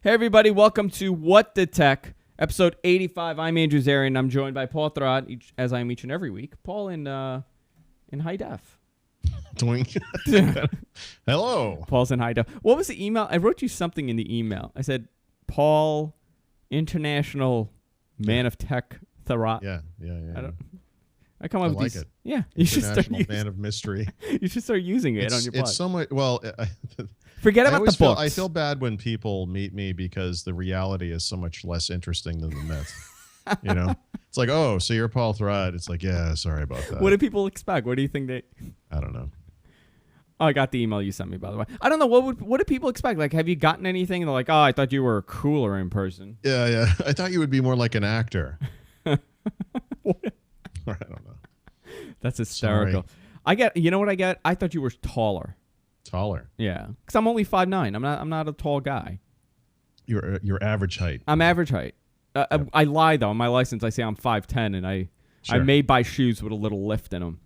Hey, everybody. Welcome to What the Tech, episode 85. I'm Andrew Zarian. I'm joined by Paul Thurrott, as I am each and every week. Paul in high def. Doink. Hello. Paul's in high def. What was the email? I wrote you something in the email. I said, Paul, international man of tech, Thurrott. Yeah. I come up with like these. it. Yeah. You should start man of mystery. You should start using it on your blog. It's somewhat, well, Forget about the books. I feel bad when people meet me because the reality is so much less interesting than the myth. You know? It's like, oh, so you're Paul Thurrott. It's like, yeah, sorry about that. What do people expect? What do you think they... I don't know. Oh, I got the email you sent me, by the way. I don't know. What do people expect? Like, have you gotten anything? They're like, oh, I thought you were cooler in person. Yeah. I thought you would be more like an actor. I don't know. That's hysterical. Sorry. You know what I get? I thought you were taller. Taller. Yeah, because I'm only 5'9". I'm not a tall guy. Your average height. I'm average height. I lie though. On my license, I say I'm 5'10", and I may buy shoes with a little lift in them.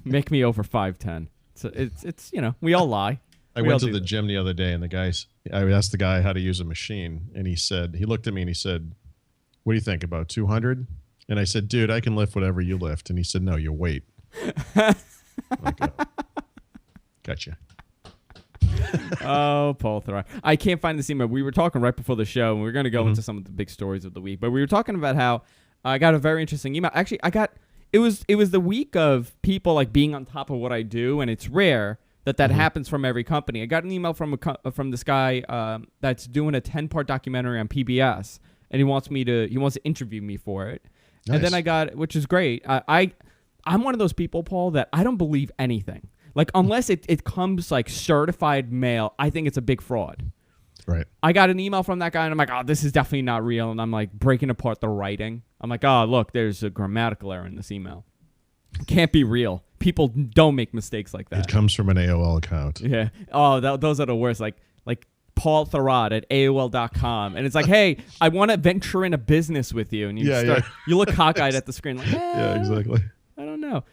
Make me over 5'10". So it's we all lie. I went to the gym the other day, and I asked the guy how to use a machine, and he looked at me and he said, "What do you think, about 200?" And I said, "Dude, I can lift whatever you lift." And he said, "No, your weight." Gotcha. Oh, Paul Thurrott. I can't find this email. We were talking right before the show, and we are going to go into some of the big stories of the week. But we were talking about how I got a very interesting email. Actually, it was the week of people like being on top of what I do, and it's rare that happens from every company. I got an email from this guy that's doing a 10-part documentary on PBS, and he wants to interview me for it. Nice. And then I got, which is great. I'm one of those people, Paul, that I don't believe anything. Like, unless it comes, like, certified mail, I think it's a big fraud. Right. I got an email from that guy, and I'm like, oh, this is definitely not real. And I'm, like, breaking apart the writing. I'm like, oh, look, there's a grammatical error in this email. It can't be real. People don't make mistakes like that. It comes from an AOL account. Yeah. Oh, those are the worst. Like Paul Thurrott at AOL.com. And it's like, hey, I want to venture in a business with you. And you you look cockeyed at the screen. Like, yeah, exactly. I don't know.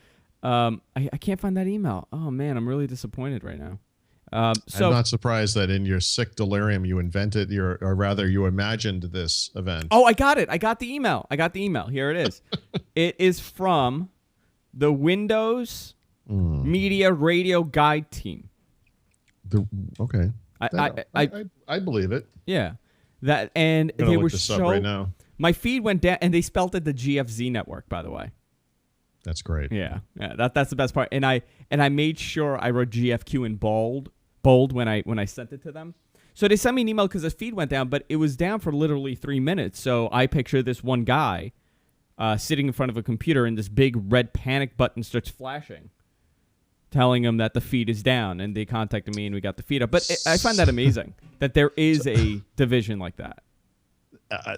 I can't find that email. Oh, man, I'm really disappointed right now. So I'm not surprised that in your sick delirium you invented you imagined this event. Oh, I got it. I got the email. Here it is. It is from the Windows Media Radio Guide team. Okay. I believe it. Yeah. That and I'm gonna they look were this so up right now. My feed went down, and they spelled it the GFZ network, by the way. That's great. Yeah. That's the best part. And I made sure I wrote GFQ in bold when I sent it to them. So they sent me an email because the feed went down, but it was down for literally 3 minutes. So I picture this one guy sitting in front of a computer, and this big red panic button starts flashing, telling him that the feed is down, and they contacted me, and we got the feed up. But I find that amazing that there is a division like that.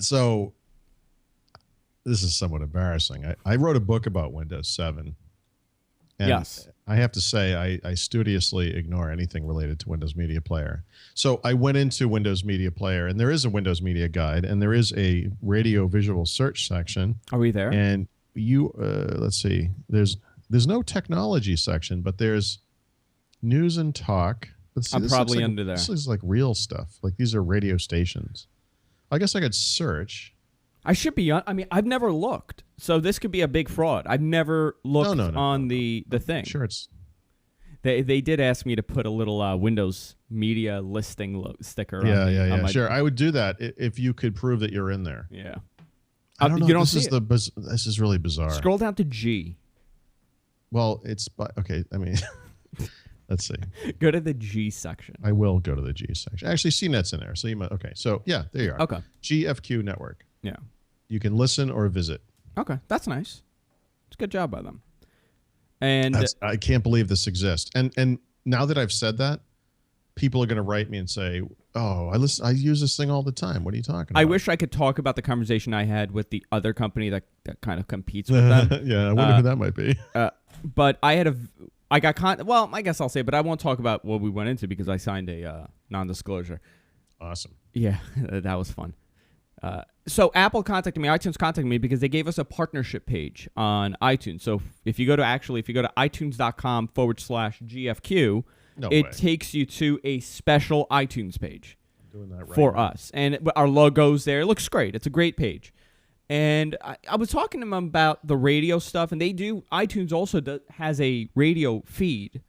So this is somewhat embarrassing. I wrote a book about Windows 7. And yes. I have to say I studiously ignore anything related to Windows Media Player. So I went into Windows Media Player, and there is a Windows Media Guide, and there is a radio visual search section. Are we there? And let's see. There's no technology section, but there's news and talk. But see, I'm probably under there. This is like real stuff. Like, these are radio stations. I guess I could search. I should be on. I mean, I've never looked, so this could be a big fraud. I've never looked on the thing. Sure, it's. They did ask me to put a little Windows Media listing sticker. Yeah. Sure, I would do that if you could prove that you're in there. Yeah. I don't know. You don't this is really bizarre. Scroll down to G. Well, okay. I mean, let's see. Go to the G section. I will go to the G section. Actually, CNET's in there, so you might. Okay, so yeah, there you are. Okay. GFQ network. Yeah. You can listen or visit. Okay, that's nice. It's a good job by them. And I can't believe this exists. And now that I've said that, people are going to write me and say, "Oh, I use this thing all the time. What are you talking about?" I wish I could talk about the conversation I had with the other company that kind of competes with them. Yeah, I wonder who that might be. But I guess I'll say, but I won't talk about what we went into because I signed a non-disclosure. Awesome. Yeah, that was fun. So Apple contacted me, iTunes contacted me because they gave us a partnership page on iTunes. So if you go to iTunes.com/GFQ, it takes you to a special iTunes page. doing that right for now. us. And our logo's there. It looks great. It's a great page. And I was talking to them about the radio stuff, and iTunes also has a radio feed,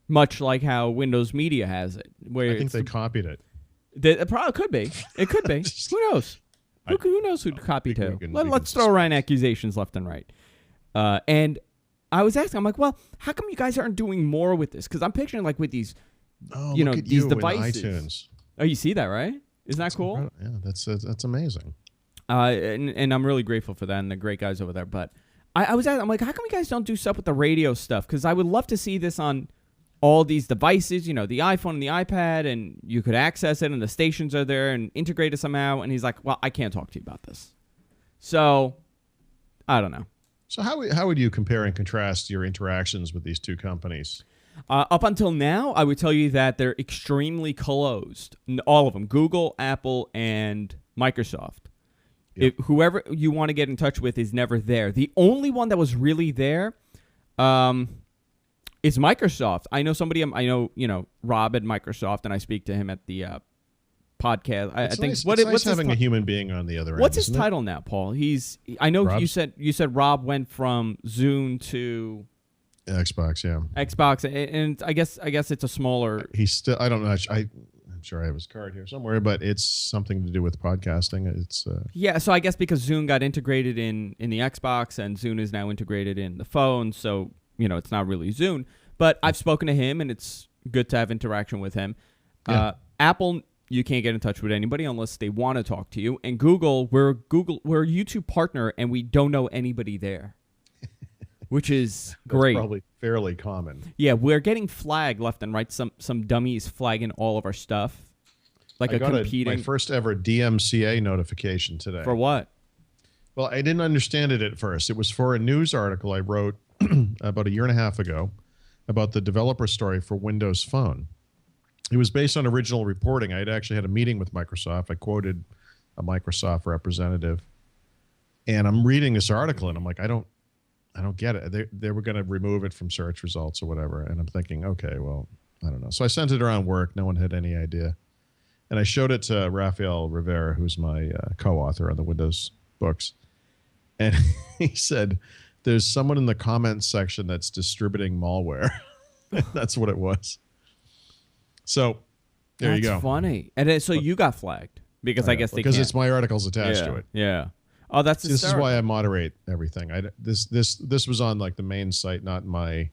much like how Windows Media has it. Where I think they copied it. It probably could be. It could be. Who knows? Who knows who copied who? Let's throw around accusations left and right. And I was asking, I'm like, well, how come you guys aren't doing more with this? Because I'm picturing like with these, these devices. iTunes. Oh, you see that, right? Isn't that cool? Yeah, that's amazing. And I'm really grateful for that and the great guys over there. But I was asking, I'm like, how come you guys don't do stuff with the radio stuff? Because I would love to see this on all these devices, the iPhone and the iPad, and you could access it, and the stations are there and integrate it somehow. And he's like, well, I can't talk to you about this. So, I don't know. So how would you compare and contrast your interactions with these two companies? Up until now, I would tell you that they're extremely closed. All of them, Google, Apple, and Microsoft. Yep. Whoever you want to get in touch with is never there. The only one that was really there is Microsoft. I know somebody, Rob at Microsoft, and I speak to him at the podcast. I think nice. It's nice having a human being on the other end. What's his title now, Paul? I know Rob? you said Rob went from Zune to Xbox, yeah. Xbox, and I guess it's a smaller. He's still. I don't know. I'm sure I have his card here somewhere, but it's something to do with podcasting. It's yeah. So I guess because Zune got integrated in the Xbox, and Zune is now integrated in the phone, so it's not really Zune. But I've spoken to him, and it's good to have interaction with him. Yeah. Apple, you can't get in touch with anybody unless they want to talk to you. And Google, we're a YouTube partner, and we don't know anybody there, which is great. Probably fairly common. Yeah, we're getting flagged left and right. Some dummies flagging all of our stuff, like I got my first ever DMCA notification today. For what? Well, I didn't understand it at first. It was for a news article I wrote about a year and a half ago about the developer story for Windows Phone. It was based on original reporting. I had actually had a meeting with Microsoft. I quoted a Microsoft representative, and I'm reading this article, and I'm like, I don't get it. They were going to remove it from search results or whatever, and I'm thinking, okay, well, I don't know. So I sent it around work. No one had any idea, and I showed it to Rafael Rivera, who's my co-author on the Windows books, and he said, "There's someone in the comments section that's distributing malware." That's what it was. So there you go. That's funny. And then, so you got flagged because I guess they can't. It's my articles attached to it. Yeah. Oh, that's this is why I moderate everything. This was on like the main site, not my.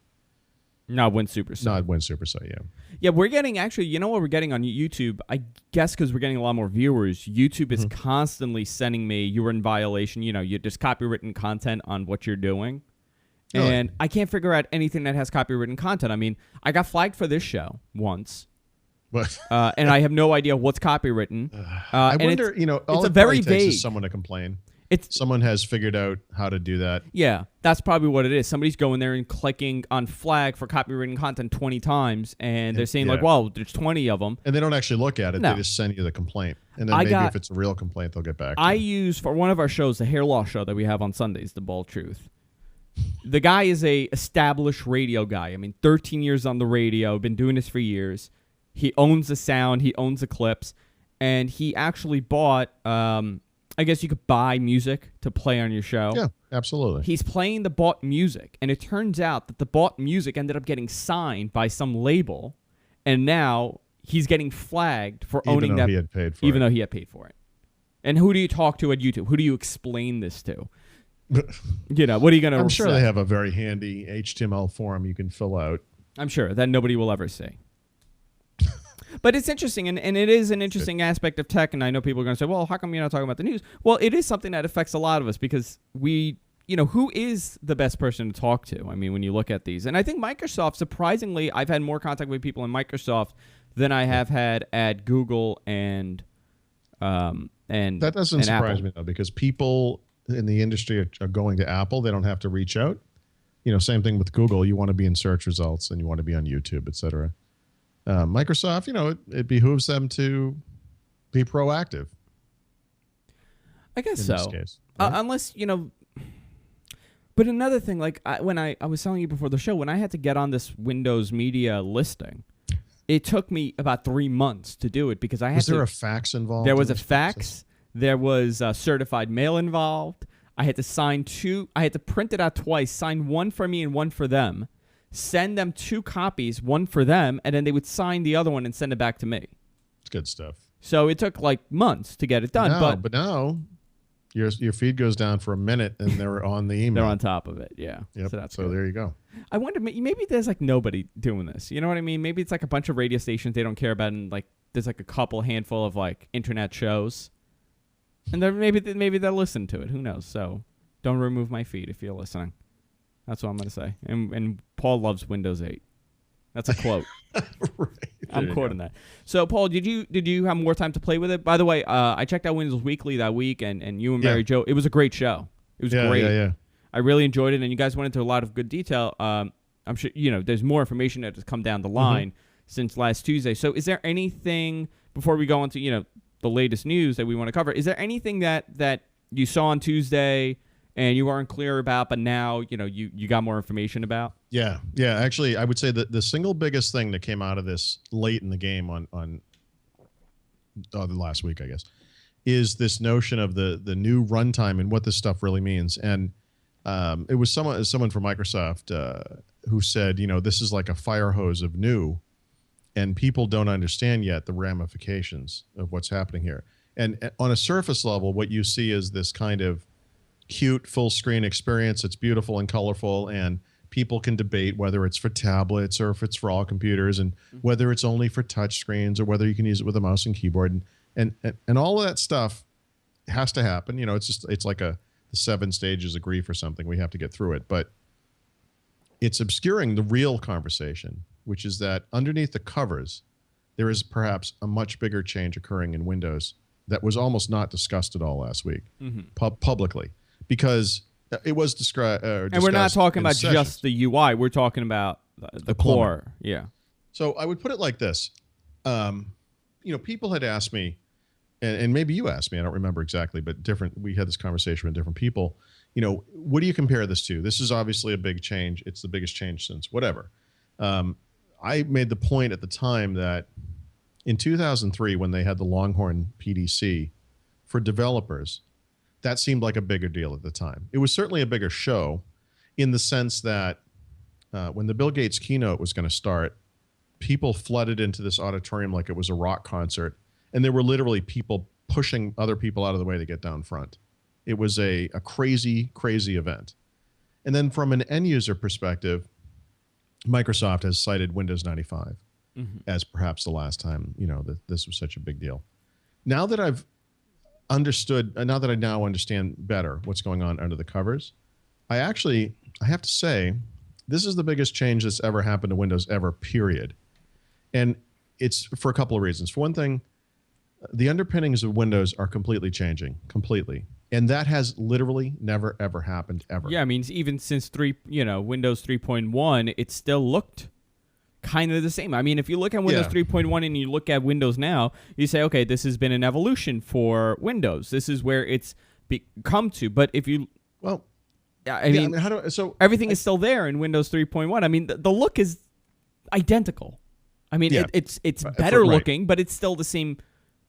Not WinSuper site. Not WinSuper site. Yeah. Yeah, we're getting actually. You know what we're getting on YouTube? I guess because we're getting a lot more viewers. YouTube is constantly sending me, "You were in violation." You just copywritten content on what you're doing. And I can't figure out anything that has copywritten content. I mean, I got flagged for this show once. What? And I have no idea what's copywritten. I wonder, all it's it very takes vague. is someone to complain. Someone has figured out how to do that. Yeah, that's probably what it is. Somebody's going there and clicking on flag for copywritten content 20 times, and they're saying, well, there's 20 of them. And they don't actually look at it. No. They just send you the complaint. And then if it's a real complaint, they'll get back to you. I use, for one of our shows, the hair loss show that we have on Sundays, The Bald Truth. The guy is a established radio guy. I mean, 13 years on the radio, been doing this for years. He owns the sound, he owns the clips, and he actually bought, I guess you could buy music to play on your show. Yeah, absolutely. He's playing the bought music, and it turns out that the bought music ended up getting signed by some label, and now he's getting flagged for owning that. Even though he had paid for it. Even though he had paid for it. And who do you talk to at YouTube? Who do you explain this to? What are you going to I'm sure they have a very handy HTML form you can fill out. I'm sure that nobody will ever see. But it's interesting, and it is an interesting aspect of tech, and I know people are going to say, well, how come you're not talking about the news? Well, it is something that affects a lot of us because who is the best person to talk to? I mean, when you look at these. And I think Microsoft, surprisingly, I've had more contact with people in Microsoft than I have had at Google and that doesn't surprise me, though, because people in the industry are going to Apple. They don't have to reach out. Same thing with Google. You want to be in search results and you want to be on YouTube, et cetera. Microsoft, it behooves them to be proactive. I guess in so. This case, right? Unless, but another thing, like when I was telling you before the show, when I had to get on this Windows Media listing, It took me about 3 months to do it because I had Was there a fax involved? There was a fax. There was certified mail involved. I had to sign two. I had to print it out twice, sign one for me and one for them, send them 2 copies, one for them, and then they would sign the other one and send it back to me. It's good stuff. So it took like months to get it done. But now your feed goes down for a minute and they're on the email. They're on top of it, yeah. Yep. So there you go. I wonder, maybe there's like nobody doing this. You know what I mean? Maybe it's like a bunch of radio stations they don't care about, and like there's like a handful of like internet shows, and then maybe they'll listen to it. Who knows? So don't remove my feed if you're listening. That's what I'm gonna say. And Paul loves Windows 8. That's a quote. Right. I'm quoting that. So, Paul, did you have more time to play with it? By the way, I checked out Windows Weekly that week, and you and Mary Jo, it was a great show. It was great. Yeah. I really enjoyed it, and you guys went into a lot of good detail. I'm sure there's more information that has come down the line since last Tuesday. So, is there anything before we go into the latest news that we want to cover? Is there anything that you saw on Tuesday and you weren't clear about, but now you got more information about? Yeah. Actually, I would say that the single biggest thing that came out of this late in the game on the last week, I guess, is this notion of the new runtime and what this stuff really means. And it was someone from Microsoft who said, this is like a fire hose of new, and people don't understand yet the ramifications of what's happening here. And on a surface level, what you see is this kind of cute full screen experience. It's beautiful and colorful, and people can debate whether it's for tablets or if it's for all computers, and whether it's only for touch screens or whether you can use it with a mouse and keyboard, and all of that stuff has to happen. It's like the 7 stages of grief or something. We have to get through it, but it's obscuring the real conversation, which is that underneath the covers, there is perhaps a much bigger change occurring in Windows that was almost not discussed at all last week publicly. Because it was discussed. And we're not talking about just the UI. We're talking about the core. Yeah. So I would put it like this. People had asked me, and maybe you asked me, I don't remember exactly, but we had this conversation with different people. What do you compare this to? This is obviously a big change. It's the biggest change since whatever. I made the point at the time that in 2003, when they had the Longhorn PDC for developers, that seemed like a bigger deal at the time. It was certainly a bigger show in the sense that when the Bill Gates keynote was going to start, people flooded into this auditorium like it was a rock concert, and there were literally people pushing other people out of the way to get down front. It was a crazy, crazy event. And then from an end user perspective, Microsoft has cited Windows 95 as perhaps the last time that this was such a big deal. Now that I've understood, now that I now understand better what's going on under the covers, I have to say, this is the biggest change that's ever happened to Windows ever, period. And it's for a couple of reasons. For one thing, the underpinnings of Windows are completely changing, completely. And that has literally never, ever happened, ever. Yeah, I mean, even since Windows 3.1, it still looked kind of the same. I mean, if you look at Windows 3.1 and you look at Windows now, you say, okay, this has been an evolution for Windows. This is where it's come to. But if you... Well, everything is still there in Windows 3.1. I mean, the look is identical. I mean, it's better looking, but it's still the same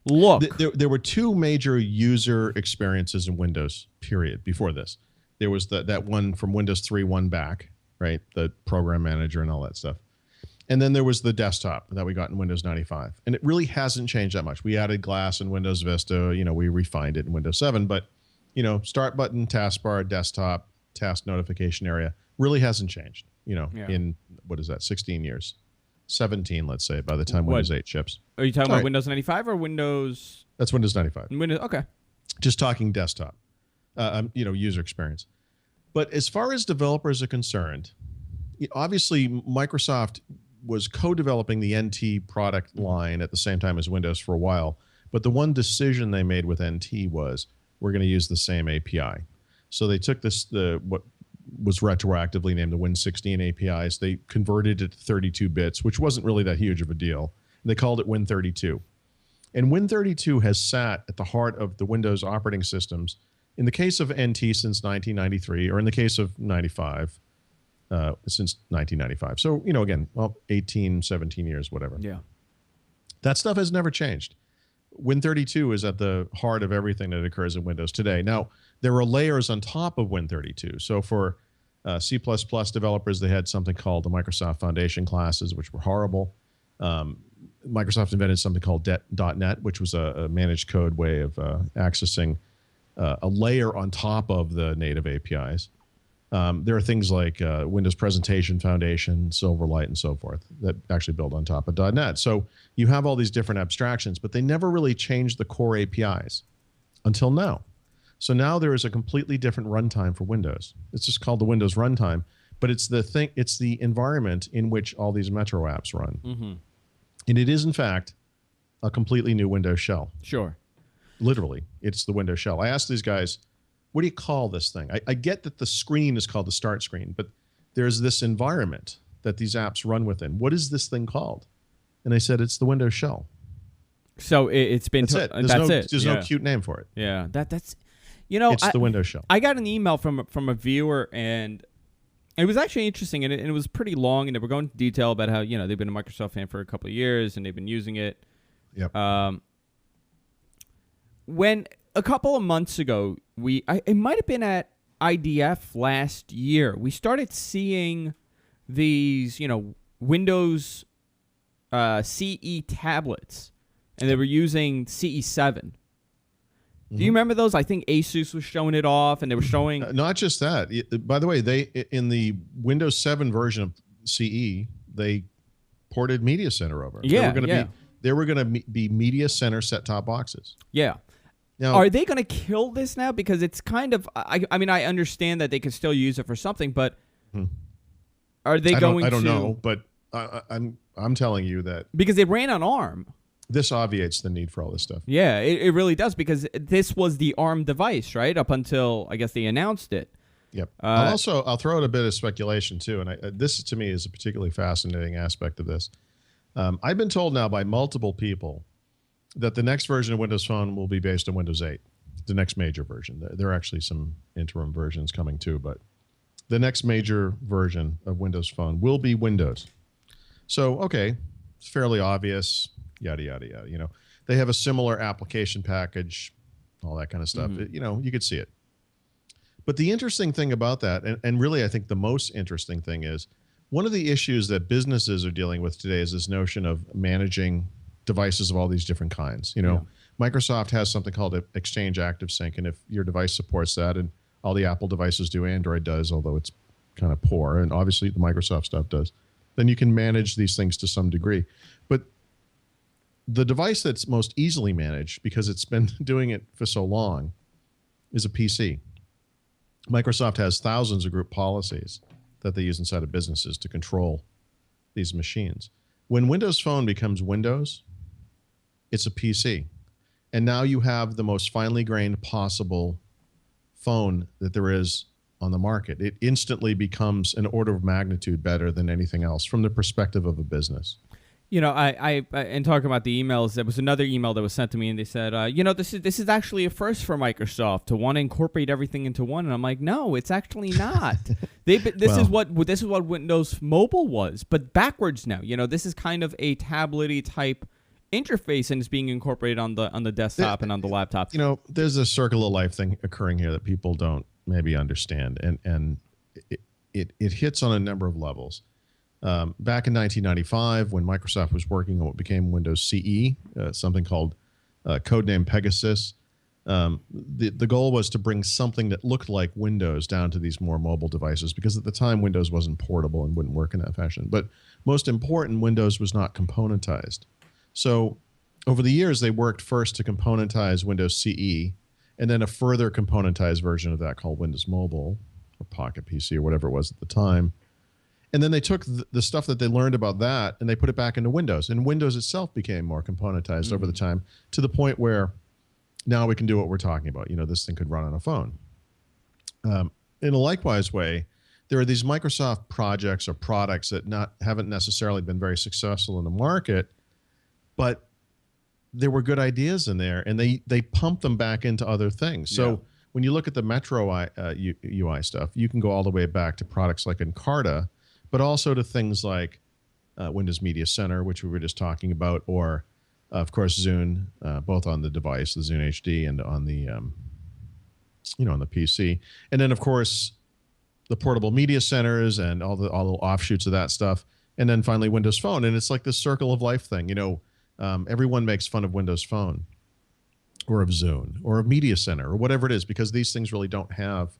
look. There were 2 major user experiences in Windows, period, before this. There was that one from Windows 3.1 back, right? The program manager and all that stuff. And then there was the desktop that we got in Windows 95. And it really hasn't changed that much. We added Glass in Windows Vista. We refined it in Windows 7. But, start button, taskbar, desktop, task notification area really hasn't changed, in, 16 years? 17, let's say, by the time Windows 8 ships. Are you talking about Windows 95 or Windows? That's Windows 95. Okay. Just talking desktop, user experience. But as far as developers are concerned, obviously Microsoft was co-developing the NT product line at the same time as Windows for a while. But the one decision they made with NT was, we're going to use the same API. So they took what was retroactively named the Win16 APIs. They converted it to 32 bits, which wasn't really that huge of a deal. They called it Win32. And Win32 has sat at the heart of the Windows operating systems, in the case of NT since 1993, or in the case of 95, since 1995. So, again, 18, 17 years, whatever. Yeah. That stuff has never changed. Win32 is at the heart of everything that occurs in Windows today. Now, there are layers on top of Win32. So for C++ developers, they had something called the Microsoft Foundation classes, which were horrible. Microsoft invented something called .NET, which was a managed code way of accessing a layer on top of the native APIs. There are things like Windows Presentation Foundation, Silverlight, and so forth that actually build on top of .NET. So you have all these different abstractions, but they never really changed the core APIs until now. So now there is a completely different runtime for Windows. It's just called the Windows runtime, but it's the environment in which all these Metro apps run. Mm-hmm. And it is, in fact, a completely new Windows shell. Sure. Literally, it's the Windows shell. I asked these guys, what do you call this thing? I get that the screen is called the start screen, but there's this environment that these apps run within. What is this thing called? And they said it's the Windows shell. So it's been... That's it. There's no cute name for it. Yeah, that's... It's the Windows shell. I got an email from a viewer, and it was actually interesting, and it was pretty long, and they were going into detail about how, they've been a Microsoft fan for a couple of years, and they've been using it. Yep. When a couple of months ago, it might have been at IDF last year, we started seeing these, Windows CE tablets, and they were using CE7. Do you remember those? I think Asus was showing it off, and they were showing... Not just that. By the way, in the Windows 7 version of CE, they ported Media Center over. Yeah, They were going to be Media Center set-top boxes. Yeah. Now, are they going to kill this now? Because it's kind of... I mean, I understand that they could still use it for something, but are they going to... I don't know, but I'm telling you that... Because it ran on ARM. This obviates the need for all this stuff. Yeah, it really does, because this was the ARM device, right? Up until, I guess, they announced it. Yep. I'll throw out a bit of speculation, too, and this, to me, is a particularly fascinating aspect of this. I've been told now by multiple people that the next version of Windows Phone will be based on Windows 8, the next major version. There are actually some interim versions coming, too, but the next major version of Windows Phone will be Windows. So, okay, it's fairly obvious... yada, yada, yada. They have a similar application package, all that kind of stuff. Mm-hmm. You could see it. But the interesting thing about that, and really I think the most interesting thing is, one of the issues that businesses are dealing with today is this notion of managing devices of all these different kinds. Microsoft has something called Exchange Active Sync, and if your device supports that, and all the Apple devices do, Android does, although it's kind of poor, and obviously the Microsoft stuff does, then you can manage these things to some degree. But the device that's most easily managed, because it's been doing it for so long, is a PC. Microsoft has thousands of group policies that they use inside of businesses to control these machines. When Windows Phone becomes Windows, it's a PC. And now you have the most finely grained possible phone that there is on the market. It instantly becomes an order of magnitude better than anything else from the perspective of a business. I and talking about the emails, there was another email that was sent to me, and they said, this is actually a first for Microsoft to want to incorporate everything into one. And I'm like, no, it's actually not. This is what Windows Mobile was, but backwards now. This is kind of a tablet-y type interface, and it's being incorporated on the desktop and on the laptop. There's a circle of life thing occurring here that people don't maybe understand, and it hits on a number of levels. Back in 1995, when Microsoft was working on what became Windows CE, something called codename Pegasus, the goal was to bring something that looked like Windows down to these more mobile devices, because at the time Windows wasn't portable and wouldn't work in that fashion. But most important, Windows was not componentized. So over the years, they worked first to componentize Windows CE, and then a further componentized version of that called Windows Mobile, or Pocket PC, or whatever it was at the time. And then they took the stuff that they learned about that and they put it back into Windows. And Windows itself became more componentized over the time, to the point where now we can do what we're talking about. This thing could run on a phone. In a likewise way, there are these Microsoft projects or products that haven't necessarily been very successful in the market, but there were good ideas in there, and they pumped them back into other things. So when you look at the Metro UI stuff, you can go all the way back to products like Encarta, but also to things like Windows Media Center, which we were just talking about, or Of course, Zune, both on the device, the Zune HD, and on the on the PC, and then of course the portable media centers and all the offshoots of that stuff, and then finally Windows Phone, and it's like this circle of life thing. Everyone makes fun of Windows Phone, or of Zune, or of Media Center, or whatever it is, because these things really don't have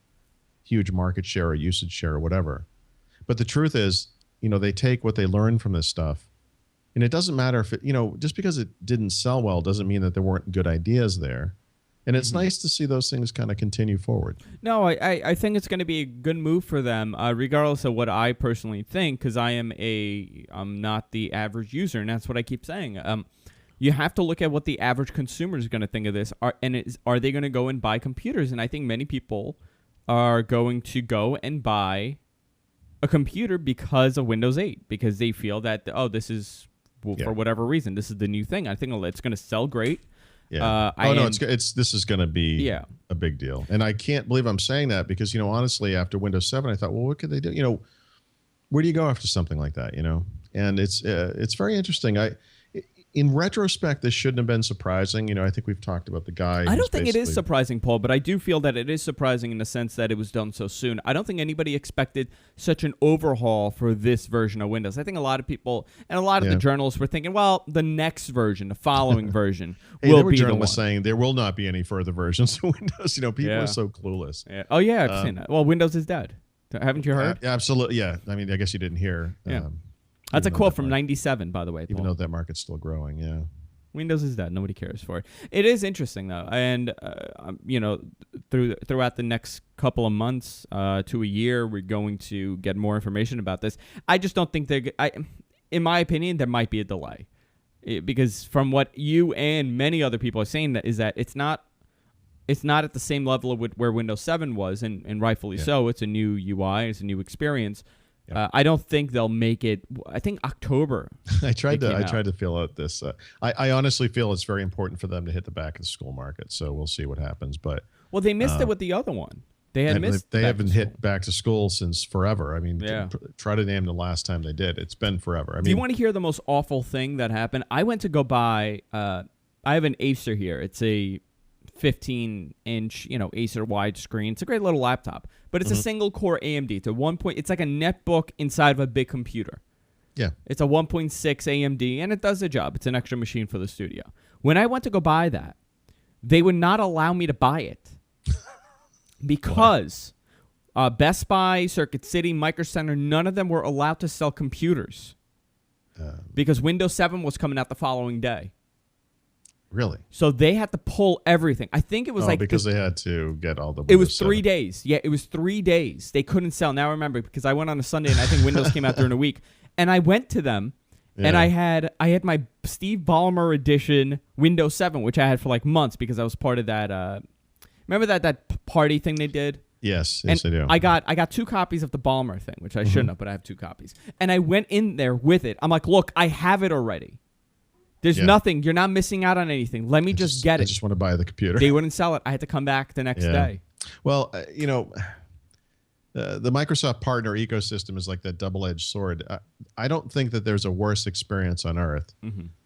huge market share or usage share or whatever. But the truth is, they take what they learn from this stuff. And it doesn't matter if just because it didn't sell well doesn't mean that there weren't good ideas there. And it's nice to see those things kind of continue forward. No, I think it's going to be a good move for them, regardless of what I personally think, because I'm not the average user, and that's what I keep saying. You have to look at what the average consumer is going to think of this. Are they going to go and buy computers? And I think many people are going to go and buy a computer because of Windows 8, because they feel that, this is... for whatever reason, this is the new thing. I think it's going to sell great. Yeah. This is going to be a big deal. And I can't believe I'm saying that because, honestly, after Windows 7, I thought, well, what could they do? Where do you go after something like that? And it's very interesting. In retrospect, this shouldn't have been surprising. I think we've talked about the guy. I don't think it is surprising, Paul, but I do feel that it is surprising in the sense that it was done so soon. I don't think anybody expected such an overhaul for this version of Windows. I think a lot of people and a lot of the journalists were thinking, well, the next version, the following version will be the one. Journalists saying there will not be any further versions of Windows. People are so clueless. Yeah. Oh, yeah, I've seen that. Well, Windows is dead. Haven't you heard? Absolutely, yeah. I mean, I guess you didn't hear. Yeah. That's a quote from 97, by the way, Paul. Even though that market's still growing, yeah. Windows is dead. Nobody cares for it. It is interesting, though. And, throughout the next couple of months to a year, we're going to get more information about this. I just don't think in my opinion, there might be a delay. Because from what you and many other people are saying, that it's not at the same level of where Windows 7 was, and rightfully so. It's a new UI. It's a new experience. Yep. I don't think they'll make it. I think October. I tried to feel out this. I honestly feel it's very important for them to hit the back of the school market. So we'll see what happens. But they missed it with the other one. They haven't hit back to school since forever. I mean, try to name the last time they did. It's been forever. Do you want to hear the most awful thing that happened? I went to go buy. I have an Acer here. It's a 15-inch, Acer widescreen. It's a great little laptop, but it's a single-core AMD. It's like a netbook inside of a big computer. Yeah. It's a 1.6 AMD, and it does the job. It's an extra machine for the studio. When I went to go buy that, they would not allow me to buy it because Best Buy, Circuit City, Micro Center, none of them were allowed to sell computers because Windows 7 was coming out the following day. Really? So they had to pull everything. I think it was because they had to get all the Windows It was 3 7. days. Yeah, it was 3 days. They couldn't sell. Now I remember because I went on a Sunday and I think Windows came out during a week. And I went to them and I had my Steve Ballmer edition Windows 7, which I had for like months because I was part of that. Remember that party thing they did? Yes, I do. I got 2 copies of the Ballmer thing, which I shouldn't have, but I have 2 copies. And I went in there with it. I'm like, look, I have it already. There's nothing. You're not missing out on anything. Let me just get it. I just want to buy the computer. They wouldn't sell it. I had to come back the next day. Well, the Microsoft partner ecosystem is like that double-edged sword. I don't think that there's a worse experience on earth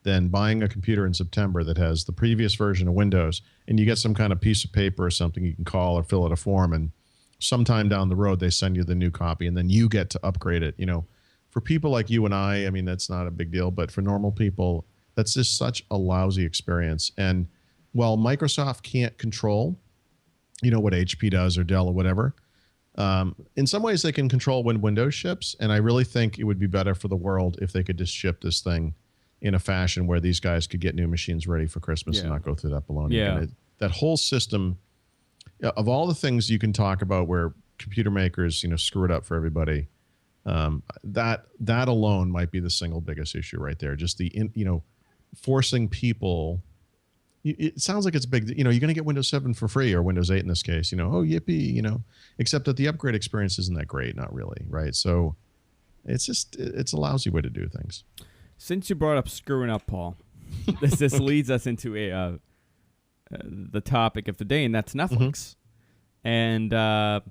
than buying a computer in September that has the previous version of Windows, and you get some kind of piece of paper or something you can call or fill out a form, and sometime down the road they send you the new copy, and then you get to upgrade it. For people like you and I mean, that's not a big deal, but for normal people, that's just such a lousy experience. And while Microsoft can't control, what HP does or Dell or whatever, in some ways they can control when Windows ships. And I really think it would be better for the world if they could just ship this thing in a fashion where these guys could get new machines ready for Christmas and not go through that baloney. Yeah. That whole system, of all the things you can talk about where computer makers, screw it up for everybody, that alone might be the single biggest issue right there. Just forcing people. It sounds like it's big. You're going to get Windows 7 for free, or Windows 8 in this case. Oh, yippee! Except that the upgrade experience isn't that great. Not really, right? So it's a lousy way to do things. Since you brought up screwing up, Paul, this leads us into the topic of the day, and that's Netflix. And the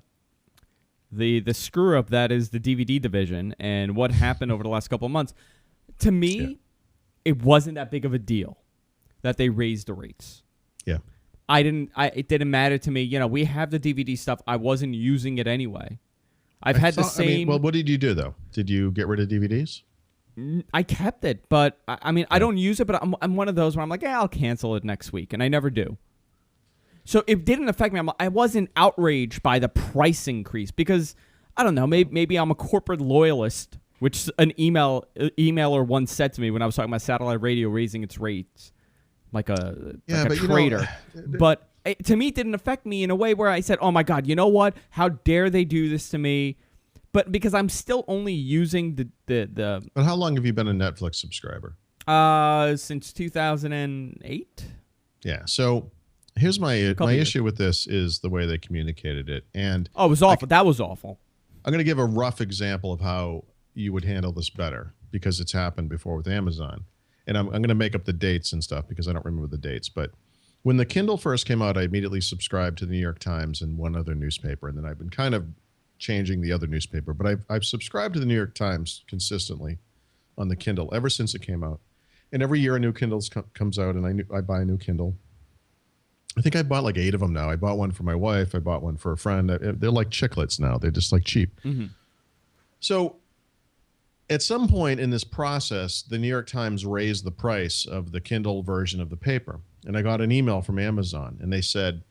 screw up that is the DVD division, and what happened over the last couple of months. To me, it wasn't that big of a deal. that they raised the rates. Yeah. It didn't matter to me. You know, we have the DVD stuff. I wasn't using it anyway. I've had the same. Well, what did you do though? Did you get rid of DVDs? I kept it, but I don't use it. But I'm one of those where I'm like, yeah, I'll cancel it next week, and I never do. So it didn't affect me. I wasn't outraged by the price increase because I don't know. Maybe I'm a corporate loyalist, which an emailer once said to me when I was talking about satellite radio raising its rates, like a traitor. But to me, it didn't affect me in a way where I said, "Oh my God, you know what? How dare they do this to me?" But because I'm still only using the. But how long have you been a Netflix subscriber? Since 2008. Yeah. So here's my issue with this is the way they communicated it, and it was awful. That was awful. I'm going to give a rough example of how you would handle this better because it's happened before with Amazon, and I'm going to make up the dates and stuff because I don't remember the dates. But when the Kindle first came out, I immediately subscribed to the New York Times and one other newspaper, and then I've been kind of changing the other newspaper, but I've subscribed to the New York Times consistently on the Kindle ever since it came out. And every year a new Kindle comes out, and I buy a new Kindle. I think I bought like 8 of them now. I bought one for my wife. I bought one for a friend. They're like chiclets now. They're just like cheap. Mm-hmm. So at some point in this process, the New York Times raised the price of the Kindle version of the paper. And I got an email from Amazon, and they said,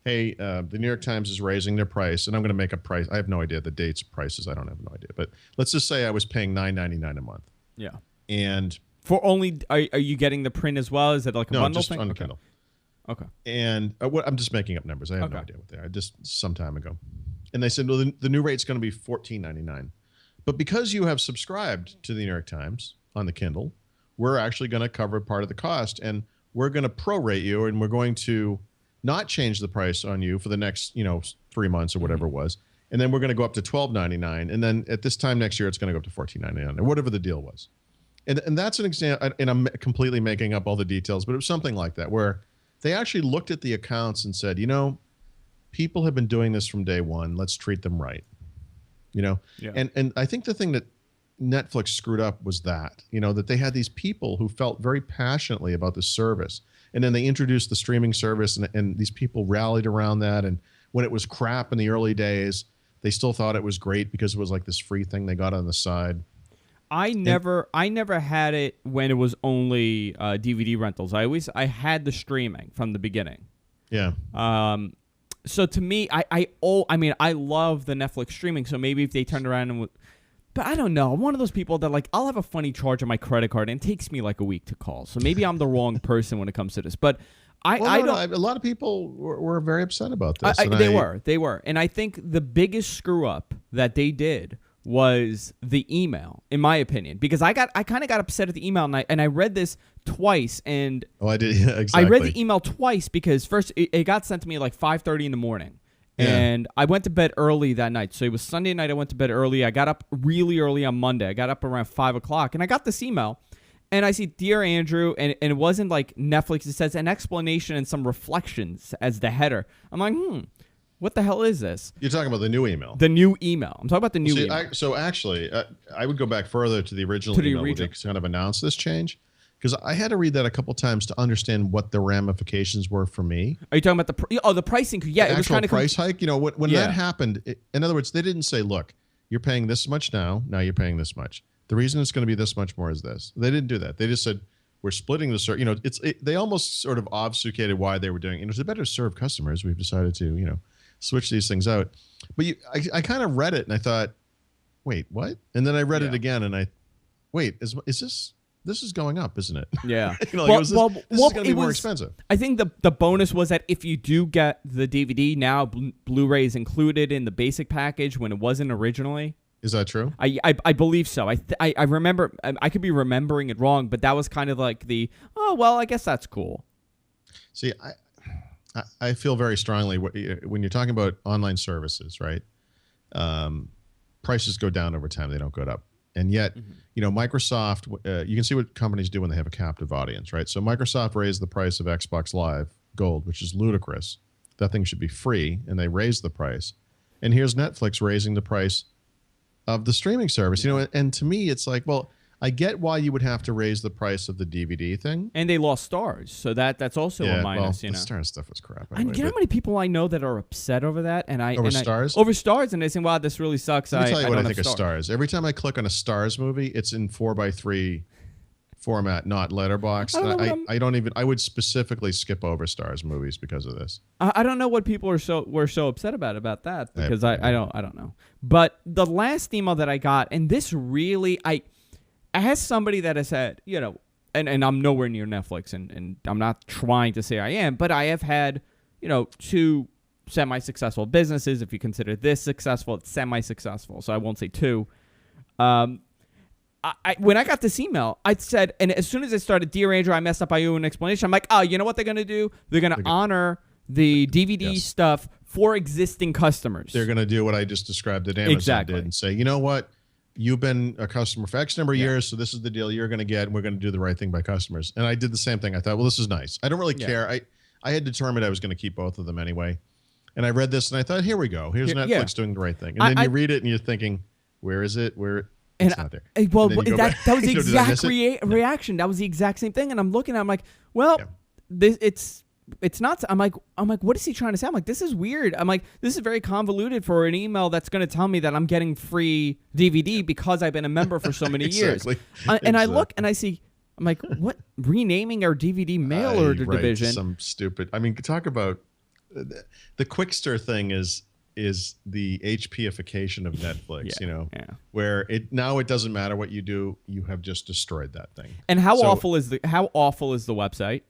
hey, the New York Times is raising their price, and I'm going to make a price. I have no idea the dates, prices. I don't have no idea. But let's just say I was paying $9.99 a month. Yeah. And for only, are you getting the print as well? Is it like a bundle thing? No, just on Kindle. Okay. And I'm just making up numbers. I have no idea what they are. Just some time ago. And they said, well, the new rate's going to be $14.99. But because you have subscribed to the New York Times on the Kindle, we're actually going to cover part of the cost, and we're going to prorate you, and we're going to not change the price on you for the next, 3 months or whatever it was. And then we're going to go up to $12.99. And then at this time next year, it's going to go up to $14.99 or whatever the deal was. And that's an example, and I'm completely making up all the details, but it was something like that where they actually looked at the accounts and said, people have been doing this from day one. Let's treat them right. Yeah. And I think the thing that Netflix screwed up was that they had these people who felt very passionately about the service. And then they introduced the streaming service, and these people rallied around that. And when it was crap in the early days, they still thought it was great because it was like this free thing they got on the side. I never had it when it was only DVD rentals. I had the streaming from the beginning. Yeah. So to me, I love the Netflix streaming. So maybe if they turned around and but I don't know. I'm one of those people that I'll have a funny charge on my credit card, and it takes me like a week to call. So maybe I'm the wrong person when it comes to this. But a lot of people were very upset about this. They were. And I think the biggest screw up that they did was the email, in my opinion, because I kind of got upset at the email, and I read this twice, and I did. Yeah, exactly. I read the email twice because first it got sent to me at like 5:30 in the morning. And I went to bed early that night. So it was Sunday night. I went to bed early. I got up really early on Monday. I got up around 5 o'clock. And I got this email. And I see, Dear Andrew. And it wasn't like Netflix. It says an explanation and some reflections as the header. I'm like, what the hell is this? You're talking about the new email. The new email. I'm talking about the new email. So actually, I would go back further to the original email where they kind of announced this change. Because I had to read that a couple times to understand what the ramifications were for me. Are you talking about the pricing? Yeah, it was kind of price hike. When that happened, in other words, they didn't say, "Look, you're paying this much now. Now you're paying this much. The reason it's going to be this much more is this." They didn't do that. They just said, "We're splitting the They almost sort of obfuscated why they were doing it. To better serve customers, we've decided to switch these things out. But I kind of read it and I thought, wait, what? And then I read it again and is this? This is going up, isn't it? Yeah. This is going to be more expensive. I think the bonus was that if you do get the DVD now, Blu-ray is included in the basic package when it wasn't originally. Is that true? I believe so. I remember. I could be remembering it wrong, but that was kind of like I guess that's cool. See, I feel very strongly when you're talking about online services, right? Prices go down over time; they don't go up. And yet, Microsoft, you can see what companies do when they have a captive audience, right? So Microsoft raised the price of Xbox Live Gold, which is ludicrous. That thing should be free, and they raised the price. And here's Netflix raising the price of the streaming service. And to me, it's like, well, I get why you would have to raise the price of the DVD thing. And they lost Stars, so that's also a minus. The Stars stuff was crap. And you know how many people I know that are upset over that? Over Stars? Over Stars, and they say, "Wow, this really sucks." Let me tell you what I think of Stars. Every time I click on a Stars movie, it's in 4:3 format, not letterbox. I would specifically skip over Stars movies because of this. I don't know what people were so upset about that, because I don't know. But the last email that I got, and this really I asked somebody that has said, you know, and I'm nowhere near Netflix, and I'm not trying to say I am, but I have had, you know, 2 semi-successful businesses. If you consider this successful, it's semi-successful, so I won't say 2. When I got this email, I said, and as soon as it started, "Dear Andrew, I messed up. I owe an explanation." I'm like, oh, you know what they're going to do? They're going to honor the DVD stuff for existing customers. They're going to do what I just described that Amazon did and say, you know what? You've been a customer for X number of years, so this is the deal you're going to get, and we're going to do the right thing by customers. And I did the same thing. I thought, well, this is nice. I don't really care. I had determined I was going to keep both of them anyway. And I read this, and I thought, here we go. Here's Netflix doing the right thing. And then you read it, and you're thinking, where is it? It's not there. Well, that was the exact reaction. That was the exact same thing. And I'm looking at it, I'm like, well, it's not. I'm like, what is he trying to say? I'm like, this is weird. I'm like, this is very convoluted for an email that's going to tell me that I'm getting free DVD because I've been a member for so many years. And I look and I see, I'm like, what? Renaming our DVD mail order division? Some stupid. I mean, talk about the Quickster thing is the HPification of Netflix, where it doesn't matter what you do, you have just destroyed that thing. And how awful is the website?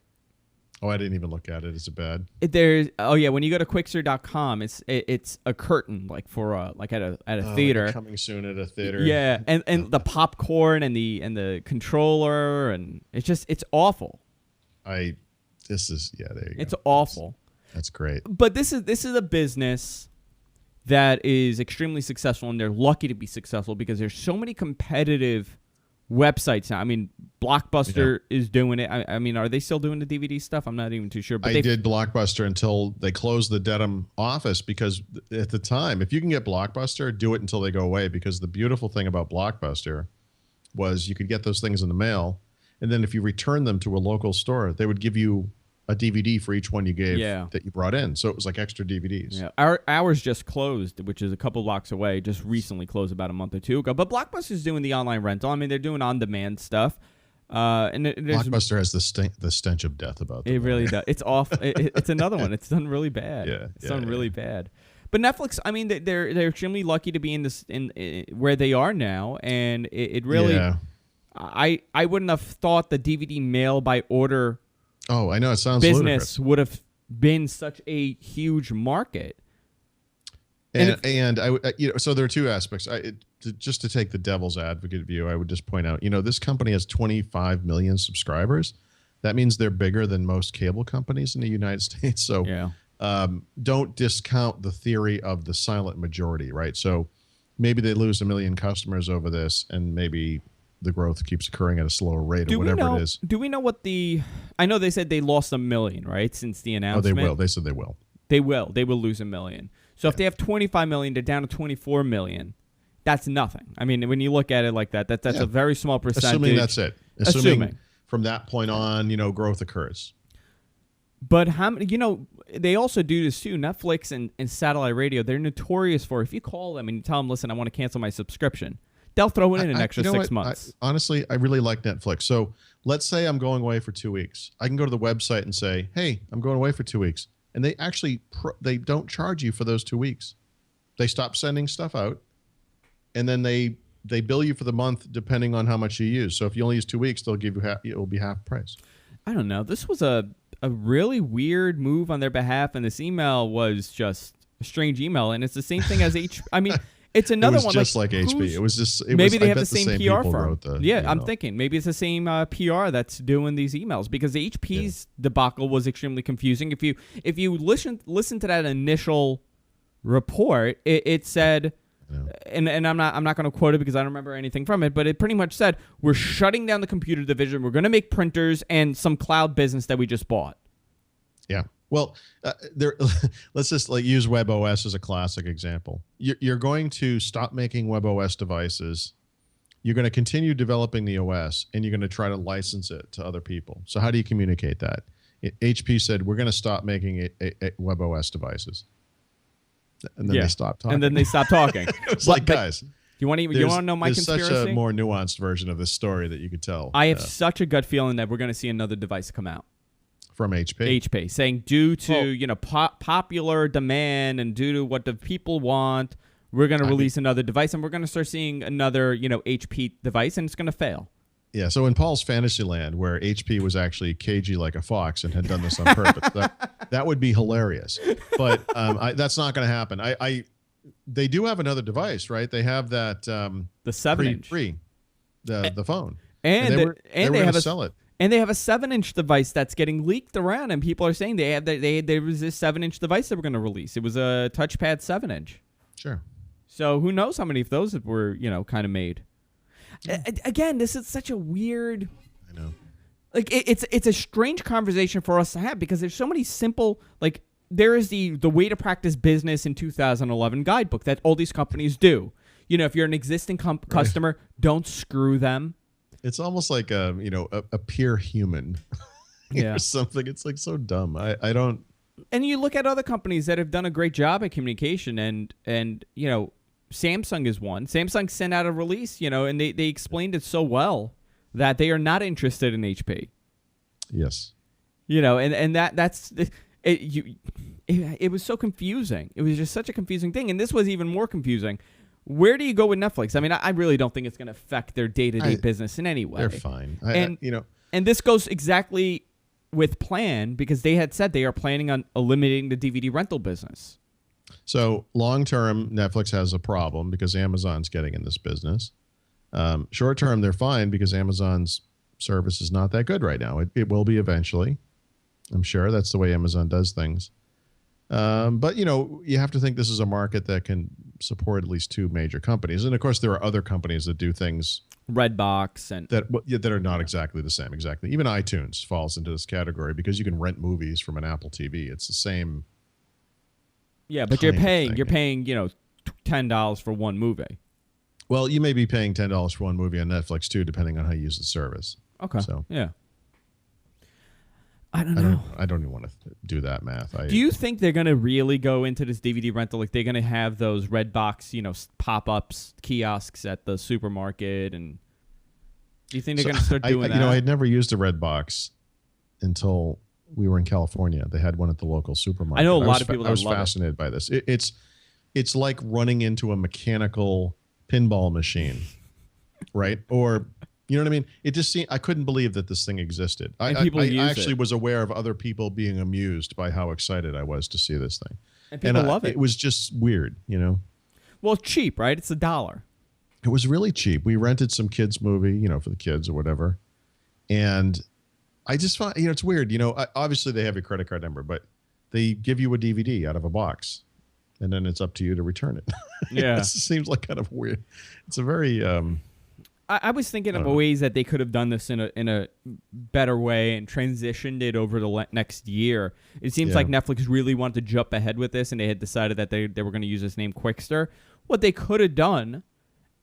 Oh, I didn't even look at it. Is it bad? When you go to Quickster.com, it's a curtain like for like at a theater. Like coming soon at a theater. Yeah, and the popcorn and the controller, and it's awful. There you go. It's awful. That's great. But this is a business that is extremely successful, and they're lucky to be successful because there's so many competitive websites now. I mean, Blockbuster is doing it. I mean, are they still doing the DVD stuff? I'm not even too sure. But I did Blockbuster until they closed the Dedham office, because at the time, if you can get Blockbuster, do it until they go away, because the beautiful thing about Blockbuster was you could get those things in the mail, and then if you return them to a local store, they would give you a DVD for each one you gave that you brought in. So it was like extra DVDs. Yeah, ours just closed, which is a couple blocks away. Just recently closed about a month or 2 ago. But Blockbuster's doing the online rental. I mean, they're doing on-demand stuff. Blockbuster has the stench of death about them. It really does. It's off. It's another one. It's done really bad. It's done really bad. But Netflix, I mean, they're extremely lucky to be in where they are now, and it really. Yeah. I wouldn't have thought the DVD mail by order. Oh, I know, it sounds business ludicrous. Would have been such a huge market. So there are 2 aspects. Just to take the devil's advocate view, I would just point out, this company has 25 million subscribers. That means they're bigger than most cable companies in the United States. So don't discount the theory of the silent majority, right? So maybe they lose 1 million customers over this, and maybe the growth keeps occurring at a slower rate, or whatever it is. Do we know what I know they said they lost 1 million, right, since the announcement. Oh, they will. They said they will. They will lose 1 million. So if they have 25 million, they're down to 24 million. That's nothing. I mean, when you look at it like that, that's a very small percentage. Assuming that's it. Assuming from that point on, growth occurs. But how many? They also do this too. Netflix and satellite radio, they're notorious for, if you call them and you tell them, listen, I want to cancel my subscription, they'll throw in an extra 6 months. Honestly, I really like Netflix. So let's say I'm going away for 2 weeks. I can go to the website and say, hey, I'm going away for 2 weeks. And they actually they don't charge you for those 2 weeks. They stop sending stuff out, and then they bill you for the month depending on how much you use. So if you only use 2 weeks, they'll give you it will be half price. I don't know. This was a really weird move on their behalf, and this email was just a strange email, and it's the same thing as I mean, it's another one. It was just like HP. It was just. Maybe they have the same PR firm. I'm thinking maybe it's the same PR that's doing these emails, because the HP's debacle was extremely confusing. If you listen to that initial report, it said, and I'm not going to quote it because I don't remember anything from it, but it pretty much said, we're shutting down the computer division. We're going to make printers and some cloud business that we just bought. Yeah. Well, let's just use WebOS as a classic example. You're going to stop making WebOS devices You're going to continue developing the OS, and you're going to try to license it to other people. So how do you communicate that? HP said, we're going to stop making WebOS devices. And then they stopped talking. And then they stopped talking. It was like, guys, you want to know my conspiracy? There's such a more nuanced version of this story that you could tell. I have such a gut feeling that we're going to see another device come out. From HP? HP, saying due to popular demand and due to what the people want, we're going to release another device, and we're going to start seeing another HP device, and it's going to fail. Yeah, so in Paul's fantasy land, where HP was actually cagey like a fox and had done this on purpose, that would be hilarious. But that's not going to happen. They do have another device, right? They have that the 7-inch, the phone, and they were going to sell it. And they have a 7-inch device that's getting leaked around, and people are saying there was this 7-inch device they were going to release. It was a touchpad 7-inch. Sure. So who knows how many of those were kind of made. Again, this is such a weird. I know. Like it's a strange conversation for us to have because there's so many simple like there is the way to practice business in 2011 guidebook that all these companies do. If you're an existing customer, don't screw them. It's almost like a peer human. Yeah. Or something. It's like so dumb. I don't. And you look at other companies that have done a great job at communication, and Samsung is one. Samsung sent out a release, and they explained it so well that they are not interested in HP. Yes. And that's it was so confusing. It was just such a confusing thing, and this was even more confusing. Where do you go with Netflix? I mean, I really don't think it's going to affect their day-to-day business in any way. They're fine. And this goes exactly with plan because they had said they are planning on eliminating the DVD rental business. So long term, Netflix has a problem because Amazon's getting in this business. Short term, they're fine because Amazon's service is not that good right now. It will be eventually. I'm sure that's the way Amazon does things. But, you have to think this is a market that can support at least two major companies. And, of course, there are other companies that do things. Redbox and that are not exactly the same. Exactly. Even iTunes falls into this category because you can rent movies from an Apple TV. It's the same. Yeah, but you're paying $10 for one movie. Well, you may be paying $10 for one movie on Netflix too, depending on how you use the service. Okay. So yeah. I don't know. I don't even want to do that math. Do you think they're going to really go into this DVD rental? Like they're going to have those Redbox, pop-ups, kiosks at the supermarket, and do you think they're going to start doing that? I had never used a Redbox until we were in California. They had one at the local supermarket. I know a lot of people that I was fascinated by this. It's like running into a mechanical pinball machine, right? Or you know what I mean? It just seemed, I couldn't believe that this thing existed. I actually was aware of other people being amused by how excited I was to see this thing. And people love it. It was just weird, Well, it's cheap, right? It's $1. It was really cheap. We rented some kids' movie, for the kids or whatever. And I just found, it's weird. Obviously they have your credit card number, but they give you a DVD out of a box. And then it's up to you to return it. Yeah. It seems like kind of weird. It's a very... I was thinking of ways that they could have done this in a better way and transitioned it over the next year. It seems like Netflix really wanted to jump ahead with this, and they had decided that they were going to use this name Quickster. What they could have done,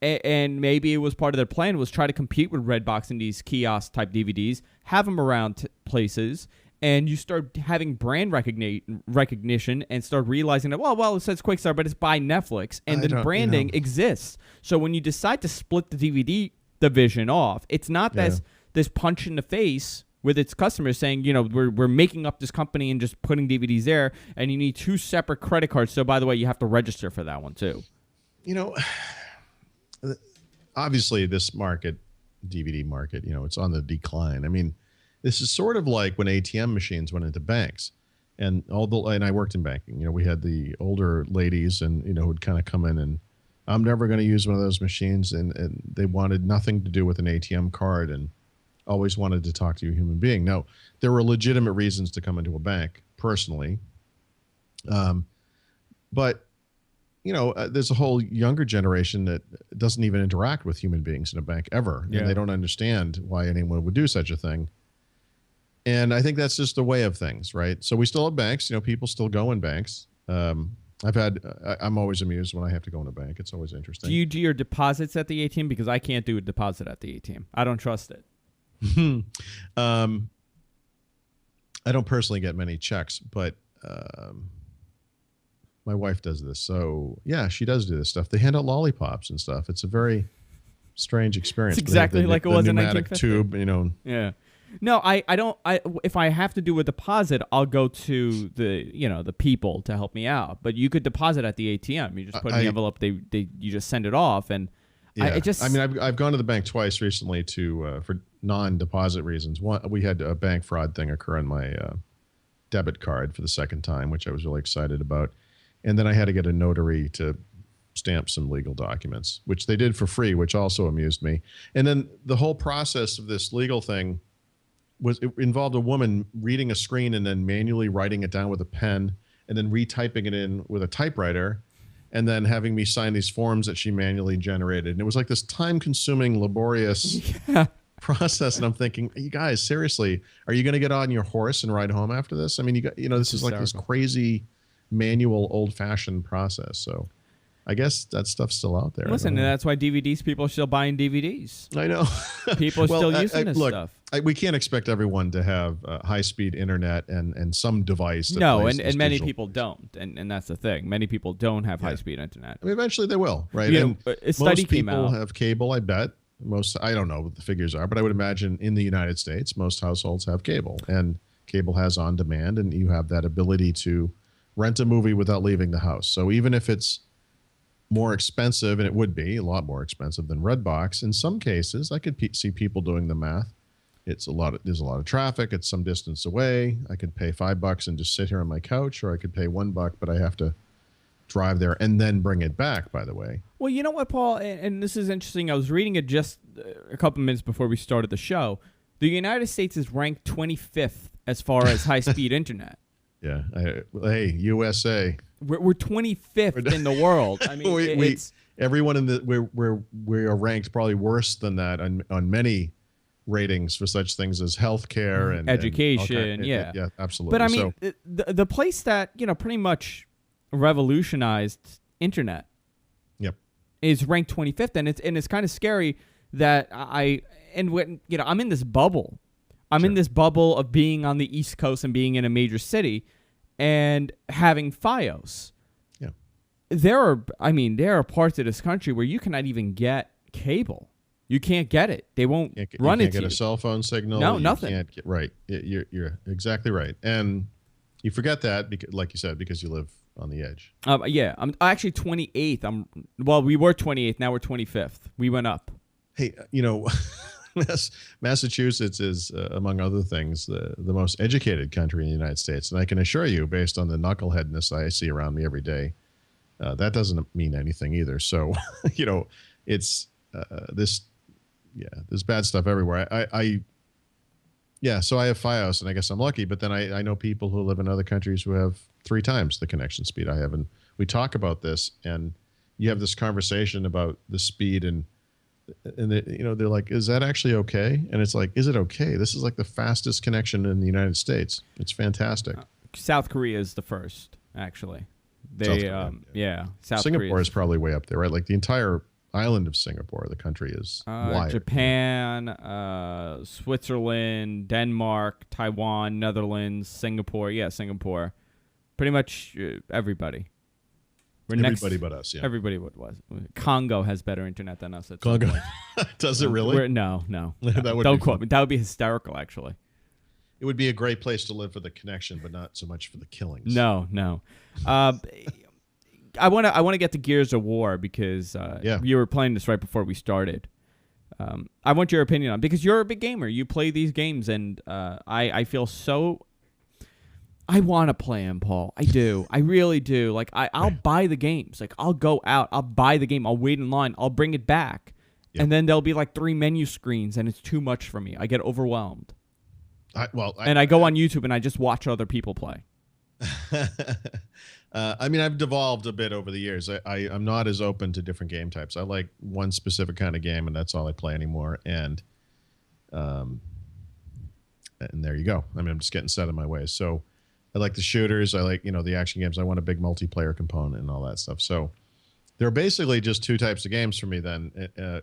and maybe it was part of their plan, was try to compete with Redbox in these kiosk-type DVDs, have them around places, and you start having brand recognition and start realizing that, well, it says Quickstar, but it's by Netflix, and then branding exists. So when you decide to split the DVD division off, it's not this punch in the face with its customers saying, we're making up this company and just putting DVDs there, and you need two separate credit cards. So by the way, you have to register for that one too. Obviously this market, DVD market, it's on the decline. I mean, this is sort of like when ATM machines went into banks, and I worked in banking. We had the older ladies, and who'd kind of come in and I'm never going to use one of those machines, and they wanted nothing to do with an ATM card and always wanted to talk to a human being. Now, there were legitimate reasons to come into a bank personally, but there's a whole younger generation that doesn't even interact with human beings in a bank ever, and they don't understand why anyone would do such a thing. And I think that's just the way of things, right? So we still have banks. People still go in banks. I'm always amused when I have to go in a bank. It's always interesting. Do you do your deposits at the ATM? Because I can't do a deposit at the ATM. I don't trust it. I don't personally get many checks, but my wife does this. So yeah, she does do this stuff. They hand out lollipops and stuff. It's a very strange experience. It's exactly like it was in pneumatic 1950. tube, Yeah. No, I don't. If I have to do a deposit, I'll go to the people to help me out. But you could deposit at the ATM. You just put in the envelope. You just send it off, and yeah. I've gone to the bank twice recently for non-deposit reasons. One, we had a bank fraud thing occur on my debit card for the second time, which I was really excited about. And then I had to get a notary to stamp some legal documents, which they did for free, which also amused me. And then the whole process of this legal thing it involved a woman reading a screen and then manually writing it down with a pen and then retyping it in with a typewriter and then having me sign these forms that she manually generated. And it was like this time-consuming, laborious process. And I'm thinking, you guys, seriously, are you going to get on your horse and ride home after this? I mean, this is like this crazy manual, old-fashioned process. So I guess that stuff's still out there. Listen, that's why people are still buying DVDs. I know. People are still using this stuff. We can't expect everyone to have high-speed internet and some device. And many people don't, and that's the thing. Many people don't have high-speed internet. I mean, eventually they will, right? Yeah, a study came out. Most people have cable, I bet. I don't know what the figures are, but I would imagine in the United States, most households have cable, and cable has on-demand, and you have that ability to rent a movie without leaving the house. So even if it's more expensive, and it would be a lot more expensive than Redbox, in some cases, I could see people doing the math. There's a lot of traffic. It's some distance away. I could pay $5 and just sit here on my couch, or I could pay $1, but I have to drive there and then bring it back, by the way. Well, you know what, Paul, and this is interesting. I was reading it just a couple minutes before we started the show. The United States is ranked 25th as far as high-speed internet. Yeah. Hey, USA. We're 25th in the world. I mean, everyone we are ranked probably worse than that on many ratings for such things as healthcare and education. Yeah, absolutely. But I mean, the place that pretty much revolutionized internet. Yep. Is ranked 25th, and it's kind of scary that I'm in this bubble. I'm in this bubble of being on the East Coast and being in a major city and having FiOS. Yeah. There are parts of this country where you cannot even get cable. You can't get it. They won't run it to you. You can't get a cell phone signal. No, nothing. Right. You're exactly right. And you forget that, because, like you said, because you live on the edge. Yeah. I'm actually 28th. We were 28th. Now we're 25th. We went up. Hey, Massachusetts is, among other things, the most educated country in the United States. And I can assure you, based on the knuckleheadness I see around me every day, that doesn't mean anything either. So, it's there's bad stuff everywhere. So I have FiOS, and I guess I'm lucky. But then I know people who live in other countries who have 3 times the connection speed I have. And we talk about this, and you have this conversation about the speed and they're like, is that actually okay? And it's like, is it okay? This is like the fastest connection in the United States. It's fantastic. South Korea is the first, actually. South Korea Singapore is probably way up there, right? Like the entire island of Singapore, the country is wide. Japan, Switzerland, Denmark, Taiwan, Netherlands, Singapore. Yeah, Singapore. Pretty much everybody. Everybody but us, yeah. Everybody but was. Congo has better internet than us. Congo? Does it really? No. Don't quote me. That would be hysterical, actually. It would be a great place to live for the connection, but not so much for the killings. No. I want to get to Gears of War because you were playing this right before we started. I want your opinion on it because you're a big gamer. You play these games, and I feel so. I want to play them, Paul. I do. I really do. Like I'll buy the games. Like I'll go out. I'll buy the game. I'll wait in line. I'll bring it back, and then there'll be like 3 menu screens, and it's too much for me. I get overwhelmed. I go on YouTube and I just watch other people play. I've devolved a bit over the years. I'm not as open to different game types. I like one specific kind of game, and that's all I play anymore. And there you go. I'm just getting set in my ways. So I like the shooters. I like, the action games. I want a big multiplayer component and all that stuff. So there are basically just two types of games for me then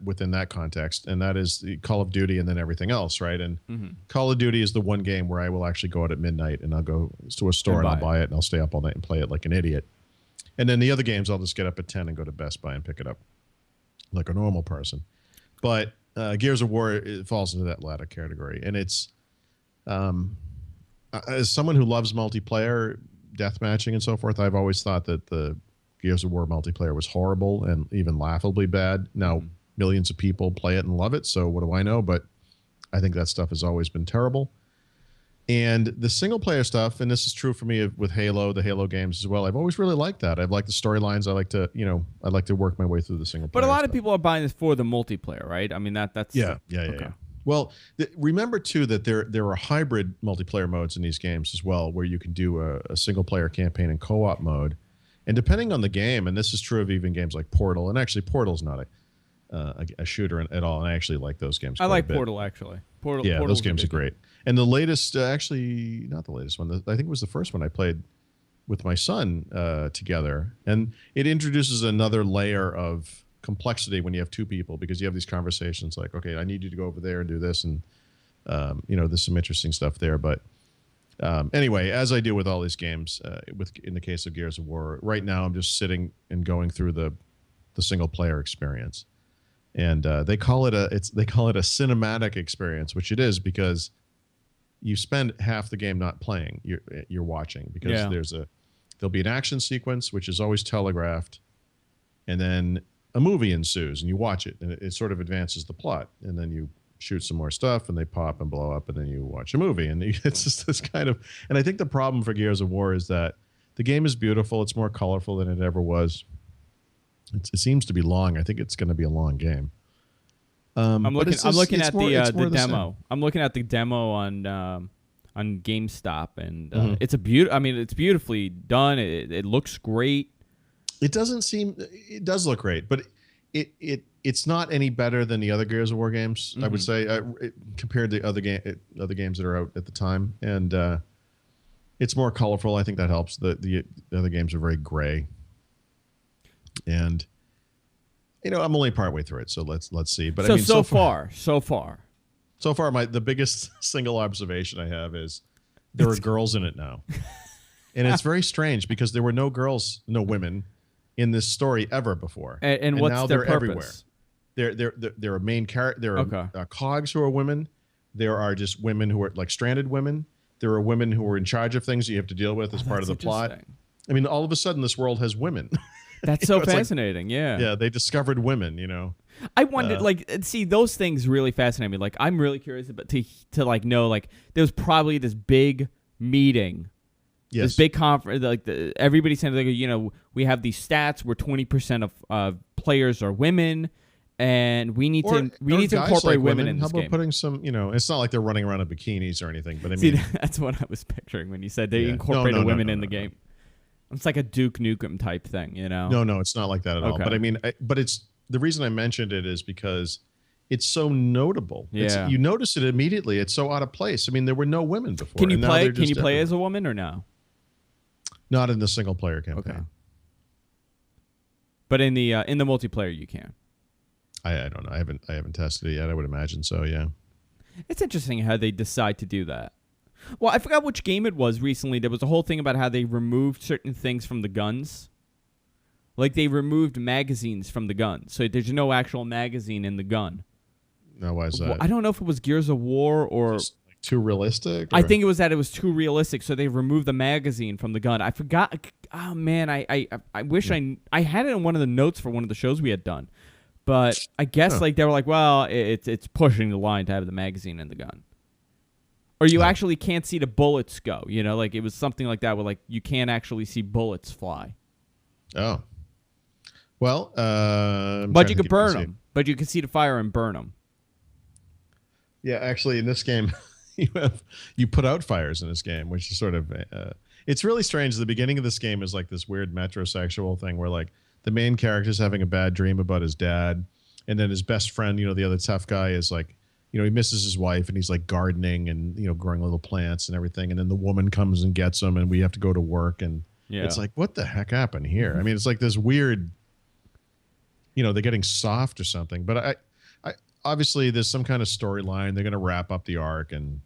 within that context, and that is the Call of Duty and then everything else, right? And Call of Duty is the one game where I will actually go out at midnight and I'll go to a store and I'll buy it and I'll stay up all night and play it like an idiot. And then the other games, I'll just get up at 10 and go to Best Buy and pick it up like a normal person. But Gears of War, it falls into that latter category. And it's, as someone who loves multiplayer, deathmatching and so forth, I've always thought that the Gears of War multiplayer was horrible and even laughably bad. Now, millions of people play it and love it, so what do I know? But I think that stuff has always been terrible. And the single player stuff, and this is true for me with Halo, the Halo games as well, I've always really liked that. I've liked the storylines. I like to work my way through the single player. But a lot stuff. of people are buying this for the multiplayer, right? I mean, that's... Yeah. Okay. Well, remember, too, that there are hybrid multiplayer modes in these games as well, where you can do a single player campaign in co-op mode. And depending on the game, and this is true of even games like Portal, and actually Portal's not a shooter at all, and I actually like those games. I like Portal, actually. Portal's those games are great. And the latest, actually, not the latest one, I think it was the first one I played with my son together. And it introduces another layer of complexity when you have two people, because you have these conversations like, okay, I need you to go over there and do this, and there's some interesting stuff there. But anyway, as I do with all these games, in the case of Gears of War, right now I'm just sitting and going through the single player experience, and they call it a cinematic experience, which it is, because you spend half the game not playing, you're watching, because there'll be an action sequence which is always telegraphed, and then a movie ensues and you watch it, and it sort of advances the plot, and then you shoot some more stuff and they pop and blow up, and then you watch a movie, and it's just this kind of. And I think the problem for Gears of War is that the game is beautiful, it's more colorful than it ever was. It seems to be long. I think it's going to be a long game. I'm looking at the demo. I'm looking at the demo on GameStop, and it's it's beautifully done. It looks great. It does look great, but it's not any better than the other Gears of War games, I would say, compared to other games that are out at the time. And it's more colorful. I think that helps. The other games are very gray. And I'm only partway through it, so let's see. But so far, the biggest single observation I have is there are girls in it now, and it's very strange because there were no women in this story ever before, and what's now their they're purpose? Everywhere. There are main character. There are cogs who are women. There are just women who are like stranded women. There are women who are in charge of things you have to deal with as part of the plot. I mean, all of a sudden, this world has women. That's so fascinating. Yeah, they discovered women. I wondered, see, those things really fascinate me. Like, I'm really curious about to know, there's probably this big meeting. Yes. This big conference, everybody's saying, we have these stats where 20% of players are women, and we need to incorporate women in this game. How about putting some, it's not like they're running around in bikinis or anything, but I mean, that's what I was picturing when you said they incorporated women in the game. It's like a Duke Nukem type thing, No, it's not like that at all. But I mean, it's the reason I mentioned it is because it's so notable. Yeah. You notice it immediately. It's so out of place. I mean, there were no women before. Can you play as a woman or no? Not in the single player campaign. Okay. But in the multiplayer, you can. I don't know. I haven't tested it yet. I would imagine so. Yeah. It's interesting how they decide to do that. Well, I forgot which game it was recently. There was a whole thing about how they removed certain things from the guns. Like, they removed magazines from the gun. So there's no actual magazine in the gun. No, why is that? I don't know if it was Gears of War or... Just too realistic? I think it was that it was too realistic, so they removed the magazine from the gun. I forgot... Oh, man, I wish I had it in one of the notes for one of the shows we had done. But I guess, they were like, well, it's pushing the line to have the magazine in the gun. Or you actually can't see the bullets go, it was something like that where you can't actually see bullets fly. Oh. Well, but you could burn them. But you can see the fire and burn them. Yeah, actually, in this game, you put out fires in this game, which is sort of it's really strange. The beginning of this game is like this weird metrosexual thing where the main character is having a bad dream about his dad, and then his best friend, the other tough guy, is he misses his wife and he's like gardening and, growing little plants and everything. And then the woman comes and gets him and we have to go to work. And it's like, what the heck happened here? I mean, it's like this weird, they're getting soft or something. But I obviously there's some kind of storyline. They're going to wrap up the arc and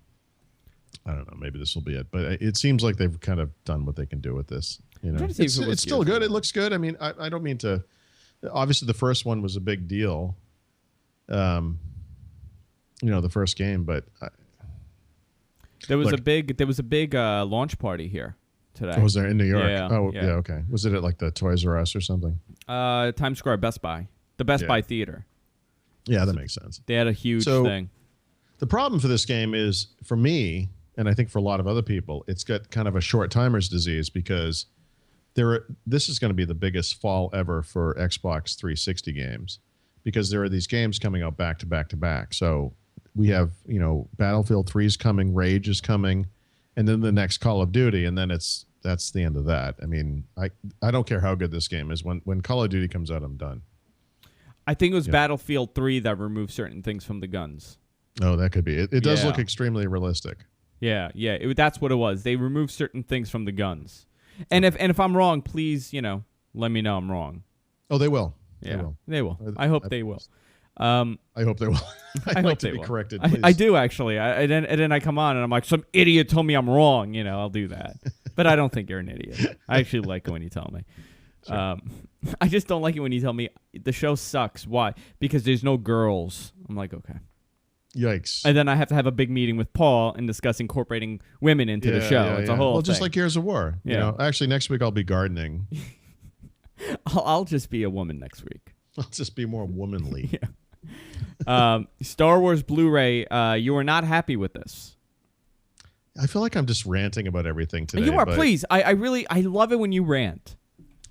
I don't know, maybe this will be it. But it seems like they've kind of done what they can do with this. It's still good. It looks good. I mean, I don't mean to, obviously the first one was a big deal. The first game, but there was a big launch party here today. Oh, was there in New York? Yeah, yeah. Okay. Was it at like the Toys R Us or something? Times Square, Best Buy, the Best Buy Theater. Yeah, that makes sense. They had a huge thing. The problem for this game is, for me, and I think for a lot of other people, it's got kind of a short timer's disease because this is going to be the biggest fall ever for Xbox 360 games because there are these games coming out back to back to back. So we have, Battlefield 3 is coming, Rage is coming, and then the next Call of Duty, and then that's the end of that. I mean, I don't care how good this game is. When Call of Duty comes out, I'm done. I think it was Battlefield 3 that removed certain things from the guns. Oh, that could be. It does look extremely realistic. Yeah. That's what it was. They removed certain things from the guns. And if I'm wrong, please, let me know I'm wrong. Oh, they will. Yeah, they will. I hope they will. I hope they will. I'd like to be corrected, please. I do, actually. And then I come on and I'm like, some idiot told me I'm wrong. I'll do that. But I don't think you're an idiot. I actually like it when you tell me. Sure. I just don't like it when you tell me the show sucks. Why? Because there's no girls. I'm like, okay. Yikes. And then I have to have a big meeting with Paul and discuss incorporating women into the show. It's a whole thing. Just like Gears of War. Actually, next week I'll be gardening. I'll just be a woman next week. I'll just be more womanly. Star Wars Blu-ray, you are not happy with this. I feel like I'm just ranting about everything today. You are, please. I love it when you rant.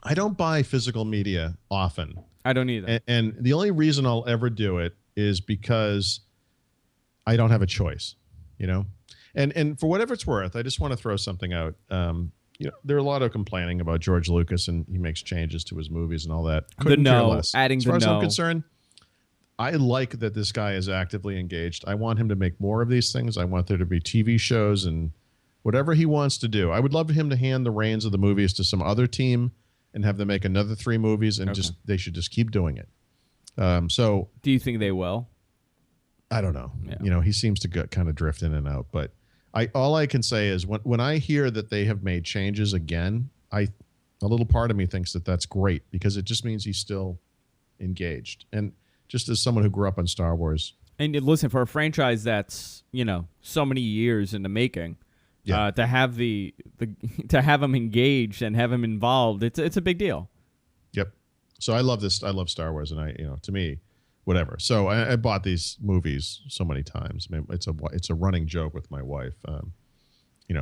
I don't buy physical media often. I don't either. And the only reason I'll ever do it is because I don't have a choice, And for whatever it's worth, I just want to throw something out. There are a lot of complaining about George Lucas and he makes changes to his movies and all that. Couldn't care less. Adding as far as I'm concerned, I like that this guy is actively engaged. I want him to make more of these things. I want there to be TV shows and whatever he wants to do. I would love for him to hand the reins of the movies to some other team and have them make another 3 movies and they should just keep doing it. So do you think they will? I don't know. Yeah. He seems to kind of drift in and out, but all I can say is when I hear that they have made changes again, a little part of me thinks that that's great because it just means he's still engaged. And just as someone who grew up on Star Wars. And listen, for a franchise that's, so many years in the making, to have to have him engaged and have him involved, it's a big deal. Yep. So I love this. I love Star Wars, and to me, whatever. So I bought these movies so many times. I mean, it's a running joke with my wife.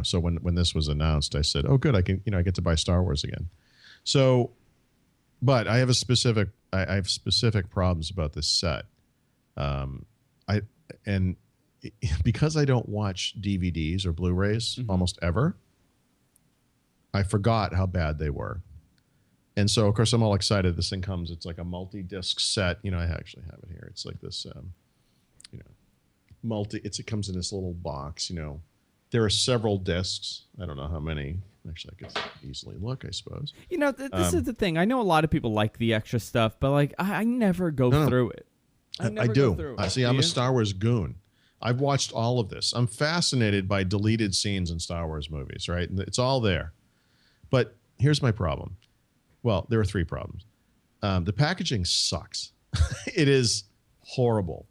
So when this was announced, I said, "Oh, good, I get to buy Star Wars again." So, but I have specific problems about this set. Because I don't watch DVDs or Blu-rays almost ever, I forgot how bad they were. And so, of course, I'm all excited. This thing comes. It's like a multi-disc set. I actually have it here. It's like this, it comes in this little box. There are several discs. I don't know how many. Actually, I could easily look, I suppose. This is the thing. I know a lot of people like the extra stuff, but like I never go through it. I do. I'm a Star Wars goon. I've watched all of this. I'm fascinated by deleted scenes in Star Wars movies, right? And it's all there. But here's my problem. Well, there are 3 problems. The packaging sucks. It is horrible.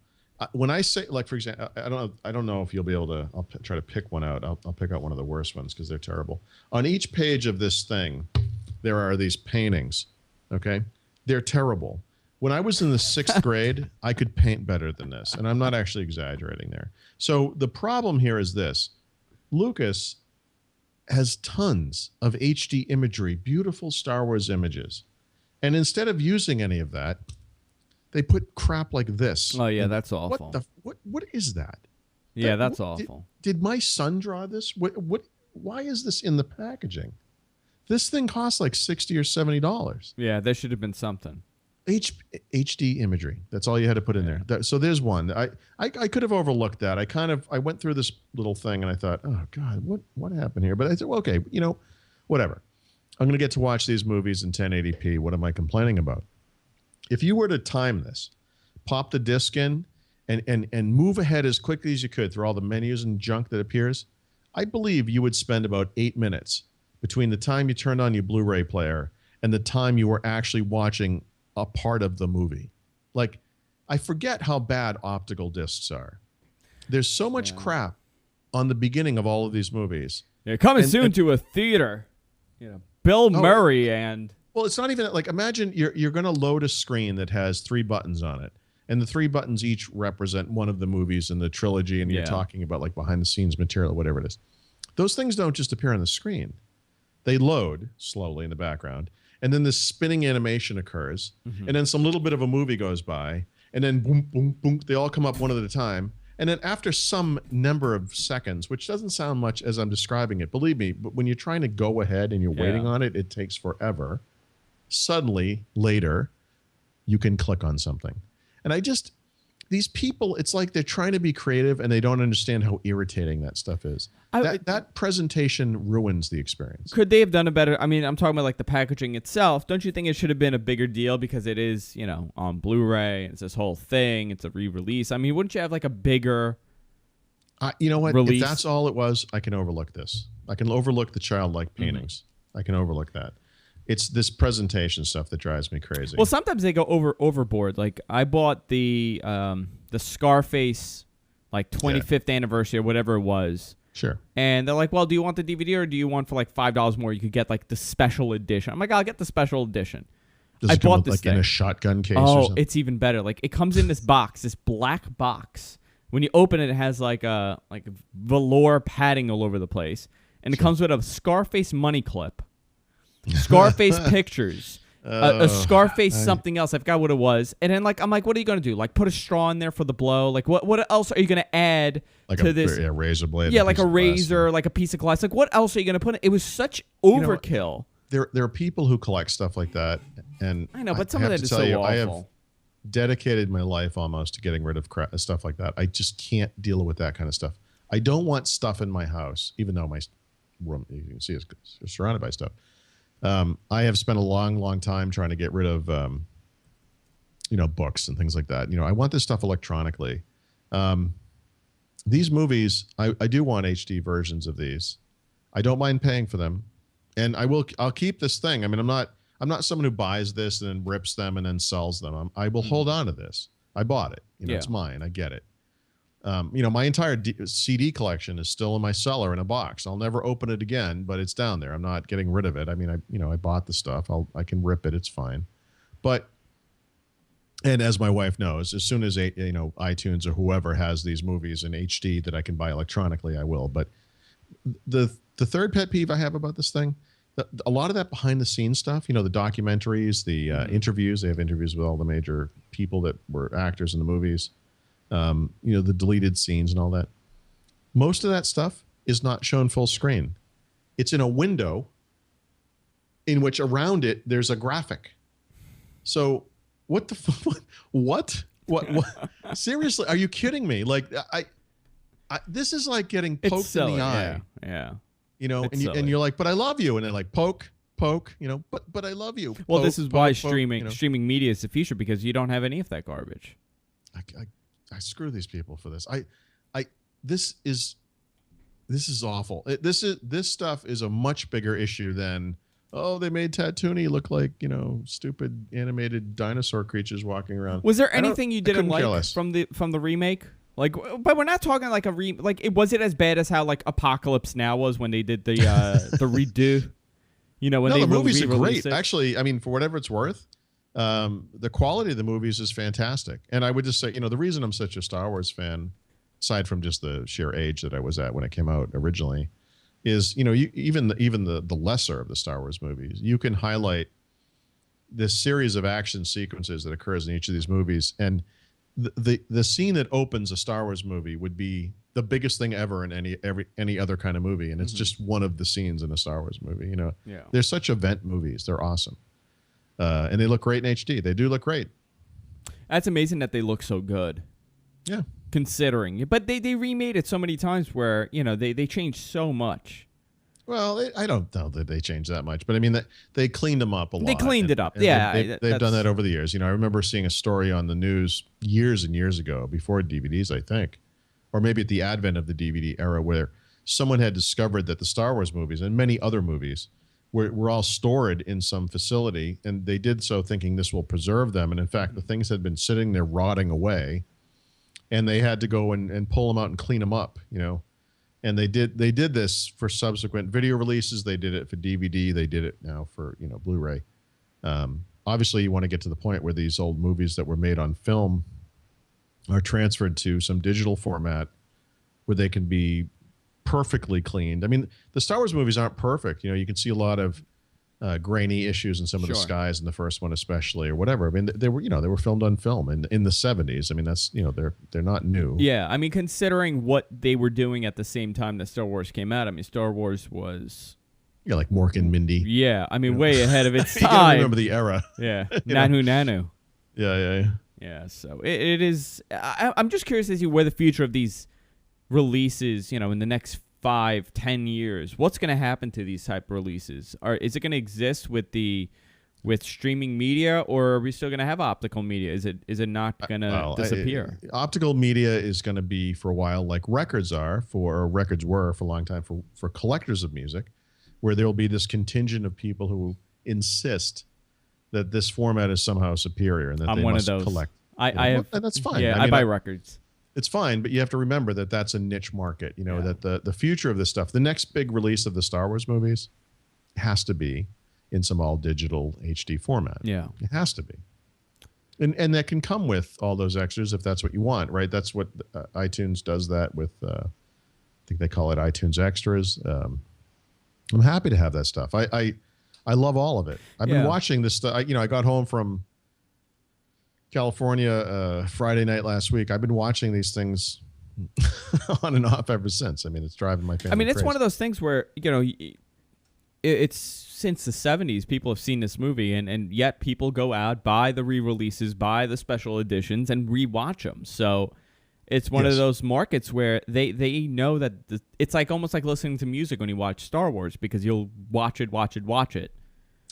When I say, like, for example, I don't know if you'll be able to. I'll try to pick one out. I'll pick out one of the worst ones because they're terrible. On each page of this thing, there are these paintings. Okay, they're terrible. When I was in the 6th grade, I could paint better than this, and I'm not actually exaggerating there. So the problem here is this: Lucas has tons of HD imagery, beautiful Star Wars images. And instead of using any of that, they put crap like this. Oh, yeah, that's awful. What is that? Yeah, that's awful. Did my son draw this? Why is this in the packaging? This thing costs like $60 or $70. Yeah, there should have been something. HD imagery. That's all you had to put in there. So there's one. I could have overlooked that. I went through this little thing and I thought, oh God, what happened here? But I said, well, okay, whatever. I'm going to get to watch these movies in 1080p. What am I complaining about? If you were to time this, pop the disc in and move ahead as quickly as you could through all the menus and junk that appears, I believe you would spend about 8 minutes between the time you turned on your Blu-ray player and the time you were actually watching a part of the movie. Like, I forget how bad optical discs are. There's so much crap on the beginning of all of these movies. Yeah, coming soon to a theater. Bill Murray and... Well, it's not even like, imagine you're going to load a screen that has 3 buttons on it, and the 3 buttons each represent one of the movies in the trilogy, and you're talking about like behind the scenes material or whatever it is. Those things don't just appear on the screen. They load slowly in the background, and then this spinning animation occurs, and then some little bit of a movie goes by, and then boom, boom, boom, they all come up one at a time. And then after some number of seconds, which doesn't sound much as I'm describing it, believe me, but when you're trying to go ahead and you're waiting on it, it takes forever. Suddenly, later, you can click on something. And these people, it's like they're trying to be creative and they don't understand how irritating that stuff is. That presentation ruins the experience. Could they have done a better? I mean, I'm talking about like the packaging itself. Don't you think it should have been a bigger deal because it is, on Blu-ray? It's this whole thing. It's a re-release. I mean, wouldn't you have like a bigger? You know what? Release? If that's all it was, I can overlook this. I can overlook the childlike paintings. I can overlook that. It's this presentation stuff that drives me crazy. Well, sometimes they go overboard. Like I bought the Scarface, like 25th anniversary or whatever it was. Sure. And they're like, well, do you want the DVD or do you want for like $5 more? You could get like the special edition. I'm like, I'll get the special edition. Does it come with, in a shotgun case or something? It's even better. Like it comes in this box, this black box. When you open it, it has like a velour padding all over the place, and it comes with a Scarface money clip. Scarface pictures, a Scarface something else. I forgot what it was. And then I'm like, what are you gonna do? Like put a straw in there for the blow? Like what else are you gonna add to this? Yeah, razor blade. Yeah, like a razor, like a piece of glass. Like what else are you gonna put in? It was such overkill. There are people who collect stuff like that, and I know, but some of that is so awful. I have dedicated my life almost to getting rid of stuff like that. I just can't deal with that kind of stuff. I don't want stuff in my house, even though my room, you can see, is surrounded by stuff. I have spent a long, long time trying to get rid of, books and things like that. I want this stuff electronically. These movies, I do want HD versions of these. I don't mind paying for them, and I'll keep this thing. I mean, I'm not someone who buys this and then rips them and then sells them. I will hold on to this. I bought it. It's mine. I get it. My entire CD collection is still in my cellar in a box. I'll never open it again, but it's down there. I'm not getting rid of it. I mean, I bought the stuff. I can rip it. It's fine. And as my wife knows, as soon as iTunes or whoever has these movies in HD that I can buy electronically, I will. But the third pet peeve I have about this thing, a lot of that behind the scenes stuff, the documentaries, the interviews. They have interviews with all the major people that were actors in the movies. The deleted scenes and all that. Most of that stuff is not shown full screen. It's in a window in which around it there's a graphic. So what the what? Seriously, are you kidding me? Like I this is like getting poked in the eye. Yeah. And you're like, but I love you, and then like poke, but I love you. Well, this is why streaming media is the future, because you don't have any of that garbage. I screw these people for this. This is awful. This stuff is a much bigger issue than, they made Tatooine look like, stupid animated dinosaur creatures walking around. Was there anything you didn't like from the remake? Like, but we're not talking like was it as bad as how like Apocalypse Now was when they did the redo? The movies are great. Actually, I mean, for whatever it's worth. The quality of the movies is fantastic. And I would just say, the reason I'm such a Star Wars fan, aside from just the sheer age that I was at when it came out originally, is, even the lesser of the Star Wars movies, you can highlight this series of action sequences that occurs in each of these movies. And the scene that opens a Star Wars movie would be the biggest thing ever in any other kind of movie. And it's just one of the scenes in a Star Wars movie. They're such event movies. They're awesome. And they look great in HD. They do look great. That's amazing that they look so good. Yeah. Considering, but they remade it so many times where they changed so much. Well, I don't know that they changed that much, but I mean that they cleaned them up a lot. They cleaned it up. They've done that over the years. I remember seeing a story on the news years and years ago, before DVDs, I think, or maybe at the advent of the DVD era, where someone had discovered that the Star Wars movies and many other movies were all stored in some facility, and they did so thinking this will preserve them. And in fact, the things had been sitting there rotting away, and they had to go and pull them out and clean them up, And they did this for subsequent video releases. They did it for DVD. They did it now for Blu-ray. Obviously, you want to get to the point where these old movies that were made on film are transferred to some digital format where they can be perfectly cleaned. I mean, the Star Wars movies aren't perfect. You can see a lot of grainy issues in some of the skies in the first one, especially, or whatever. I mean, they were filmed on film in the 70s. I mean, that's they're not new. Yeah, I mean, considering what they were doing at the same time that Star Wars came out, I mean, Star Wars was like Mork and Mindy. Yeah, I mean, way ahead of its You gotta time. remember the era. Yeah, Nanu. Yeah. Yeah, so it is. I'm just curious to see where the future of these releases, in the next 5-10 years, what's going to happen to these type of releases? Is it going to exist with streaming media, or are we still going to have optical media? Is it not going to disappear? Optical media is going to be for a while, like records were for a long time for collectors of music, where there will be this contingent of people who insist that this format is somehow superior and that I'm they one must of those. collect. And that's fine. Yeah, I buy records. It's fine, but you have to remember that that's a niche market. That the future of this stuff, the next big release of the Star Wars movies, has to be in some all digital HD format. Yeah, it has to be, and that can come with all those extras if that's what you want, right? That's what iTunes does that with. I think they call it iTunes Extras. I'm happy to have that stuff. I love all of it. I've been watching this stuff. I got home from California Friday night last week. I've been watching these things on and off ever since. I mean, it's driving my family I mean, it's crazy. one of those things where it's since the 70s people have seen this movie, and yet people go out, buy the re-releases, buy the special editions, and rewatch them. So it's one of those markets where they know that it's like almost like listening to music when you watch Star Wars, because you'll watch it.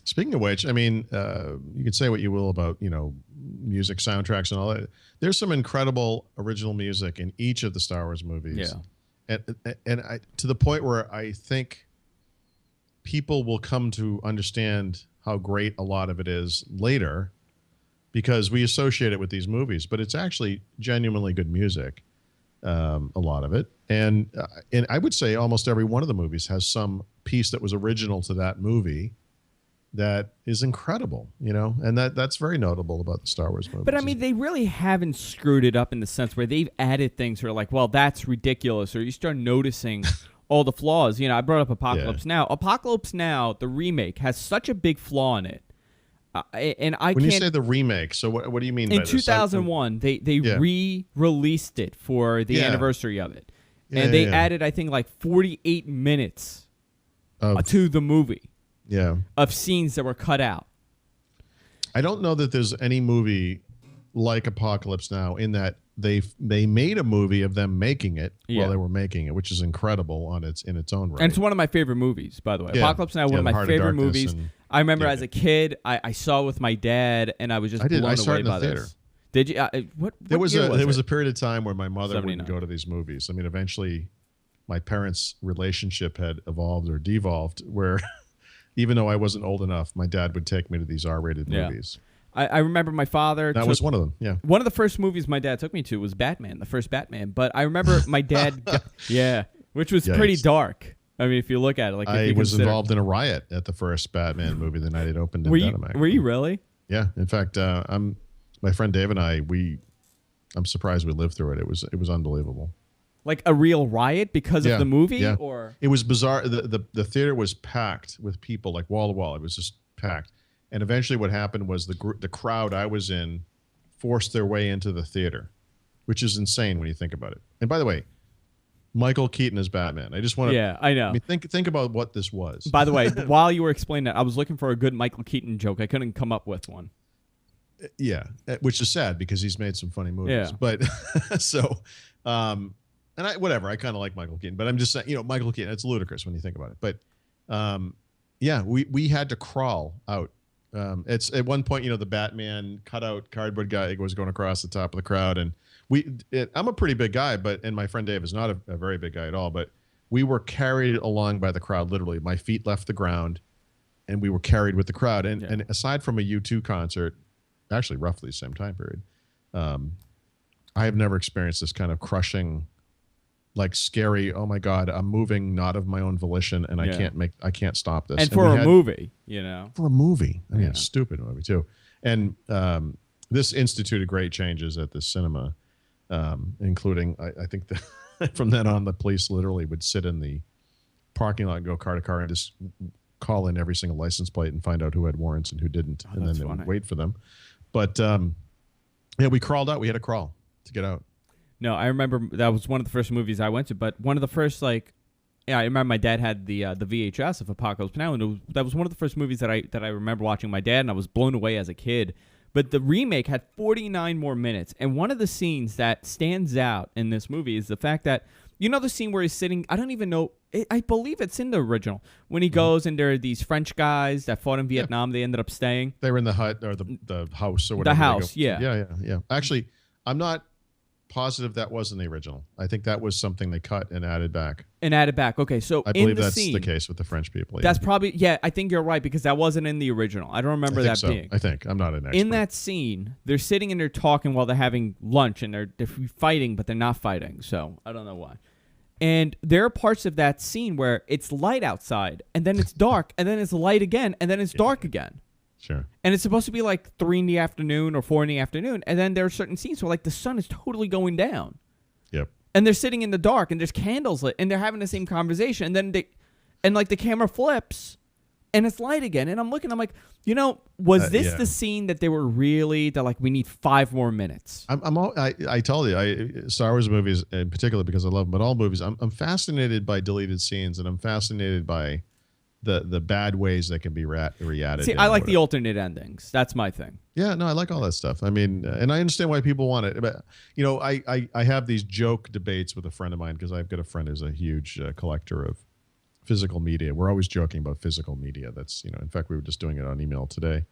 Speaking of which, I mean, you can say what you will about, music soundtracks and all that. There's some incredible original music in each of the Star Wars movies. Yeah. And to the point where I think people will come to understand how great a lot of it is later, because we associate it with these movies, but it's actually genuinely good music, a lot of it. And I would say almost every one of the movies has some piece that was original to that movie that is incredible, and that's very notable about the Star Wars movies. But I mean, they really haven't screwed it up in the sense where they've added things that are like, well, that's ridiculous, or you start noticing all the flaws. I brought up Apocalypse Now. Apocalypse Now, the remake, has such a big flaw in it. When you say the remake, so what do you mean by this? In 2001, they re-released it for the anniversary of it. And they added, I think, like 48 minutes to the movie. Yeah. Of scenes that were cut out. I don't know that there's any movie like Apocalypse Now in that they made a movie of them making it while they were making it, which is incredible in its own right. And it's one of my favorite movies, by the way. Apocalypse Now, one of my favorite movies. I remember as a kid, I saw it with my dad, and I was just blown away by this. Did you? There was a period of time where my mother wouldn't go to these movies. I mean, eventually, my parents' relationship had evolved or devolved, where even though I wasn't old enough, my dad would take me to these R-rated movies. I remember my father. That was one of them. Yeah. One of the first movies my dad took me to was Batman, the first Batman. But I remember my dad. Which was pretty dark. I mean, if you look at it, I was involved in a riot at the first Batman movie the night it opened in Dynamite. Were you really? Yeah. In fact, my friend Dave and I'm surprised we lived through it. It was unbelievable. Like a real riot because of the movie, or it was bizarre. The theater was packed with people, like wall to wall. It was just packed. And eventually, what happened was the crowd I was in forced their way into the theater, which is insane when you think about it. And by the way, Michael Keaton as Batman. I just want to. Yeah, I know. I mean, think about what this was. By the way, while you were explaining that, I was looking for a good Michael Keaton joke. I couldn't come up with one. Yeah, which is sad because he's made some funny movies. Yeah. But so, and I kind of like Michael Keaton, but I'm just saying, Michael Keaton, it's ludicrous when you think about it. But yeah, we had to crawl out. It's at one point, the Batman cutout cardboard guy was going across the top of the crowd, and I'm a pretty big guy, and my friend Dave is not a very big guy at all, but we were carried along by the crowd. Literally, my feet left the ground, and we were carried with the crowd. And aside from a U2 concert, actually roughly the same time period, I have never experienced this kind of crushing, like scary, oh my God, I'm moving not of my own volition, and I can't stop this. And for a movie, For a movie. I mean, a stupid movie too. And this instituted great changes at the cinema, including, I think that from then on, the police literally would sit in the parking lot and go car to car and just call in every single license plate and find out who had warrants and who didn't. And then they would wait for them. But we crawled out. We had to crawl to get out. No, I remember that was one of the first movies I went to, but one of the first, I remember my dad had the VHS of Apocalypse Now, and that was one of the first movies that I remember watching my dad, and I was blown away as a kid. But the remake had 49 more minutes, and one of the scenes that stands out in this movie is the fact that, the scene where he's sitting, I don't even know, I believe it's in the original, when he goes and there are these French guys that fought in Vietnam, they ended up staying. They were in the hut or the house or whatever. The house, yeah. Yeah. Actually, I'm not positive that wasn't the original. I think that was something they cut and added back. Okay, so I believe in the that's scene, the case with the French people. That's probably, I think you're right, because that wasn't in the original. I don't remember that being. I think. I'm not an expert. In that scene, they're sitting and they're talking while they're having lunch, and they're fighting, but they're not fighting, so I don't know why. And there are parts of that scene where it's light outside, and then it's dark, and then it's light again, and then it's dark again. Sure. And it's supposed to be like 3 in the afternoon or 4 in the afternoon. And then there are certain scenes where the sun is totally going down. Yep. And they're sitting in the dark and there's candles lit and they're having the same conversation. And then the camera flips and it's light again. And I'm looking, I'm like, was this the scene that they were really, they're we need 5 more minutes? I told you, Star Wars movies in particular, because I love them, but all movies, I'm fascinated by deleted scenes, and I'm fascinated by the bad ways that can be re-added. See, I like the alternate endings. That's my thing. Yeah, no, I like all that stuff. I mean, and I understand why people want it. But, I have these joke debates with a friend of mine, because I've got a friend who's a huge collector of physical media. We're always joking about physical media. That's, in fact, we were just doing it on email today.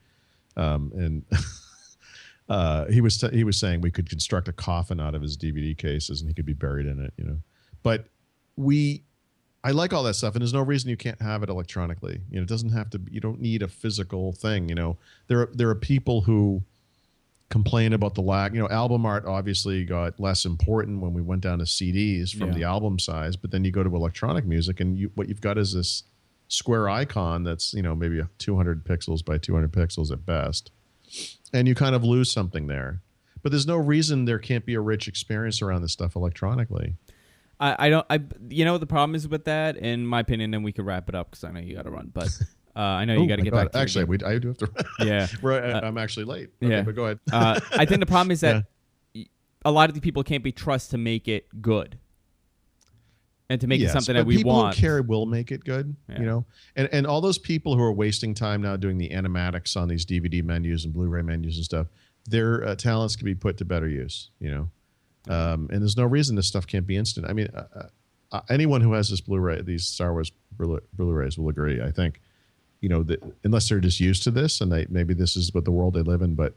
And he was saying we could construct a coffin out of his DVD cases and he could be buried in it, But I like all that stuff, and there's no reason you can't have it electronically. It doesn't have to. You don't need a physical thing. There are people who complain about the lack. Album art obviously got less important when we went down to CDs from the album size, but then you go to electronic music, and what you've got is this square icon that's maybe 200 pixels by 200 pixels at best, and you kind of lose something there. But there's no reason there can't be a rich experience around this stuff electronically. I don't. What the problem is with that, in my opinion, and we could wrap it up because I know you got to run. But I know you got to get back to Actually, I do have to. Yeah. I'm actually late. Okay, but go ahead. I think the problem is that a lot of the people can't be trusted to make it good. And to make it something that we people want. People who care will make it good, And all those people who are wasting time now doing the animatics on these DVD menus and Blu-ray menus and stuff, their talents can be put to better use, and there's no reason this stuff can't be instant. I mean, anyone who has this Blu-ray, these Star Wars Blu-rays will agree, I think, unless they're just used to this and maybe this is what the world they live in. But,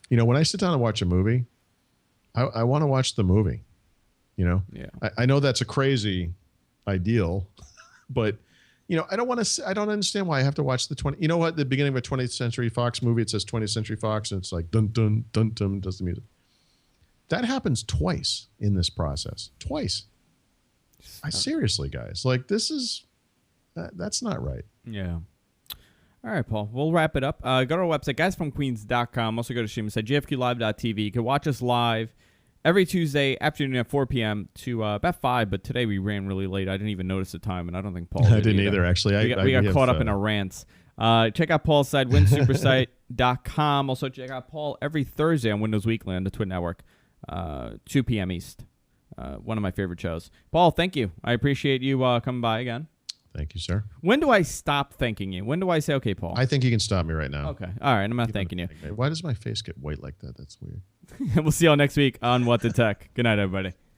when I sit down and watch a movie, I want to watch the movie, Yeah. I know that's a crazy ideal, but, I don't understand why I have to watch the 20. You know what? The beginning of a 20th Century Fox movie, it says 20th Century Fox, and it's like dun dun dun dun, does the music. That happens twice in this process. Twice. Seriously, guys. This is... that's not right. Yeah. All right, Paul. We'll wrap it up. Go to our website, guysfromqueens.com. Also go to stream at jfqlive.tv. You can watch us live every Tuesday afternoon at 4 p.m. to about 5, but today we ran really late. I didn't even notice the time, and I don't think Paul did. I didn't either, actually. We got caught up in our rants. Check out Paul's site, winsupersite.com. Also check out Paul every Thursday on Windows Weekly on the Twit Network. 2 p.m. East. One of my favorite shows. Paul, thank you. I appreciate you coming by again. Thank you, sir. When do I stop thanking you? When do I say, okay, Paul? I think you can stop me right now. Okay. All right. I'm not thanking you. Why does my face get white like that? That's weird. We'll see y'all next week on What the Tech. Good night, everybody.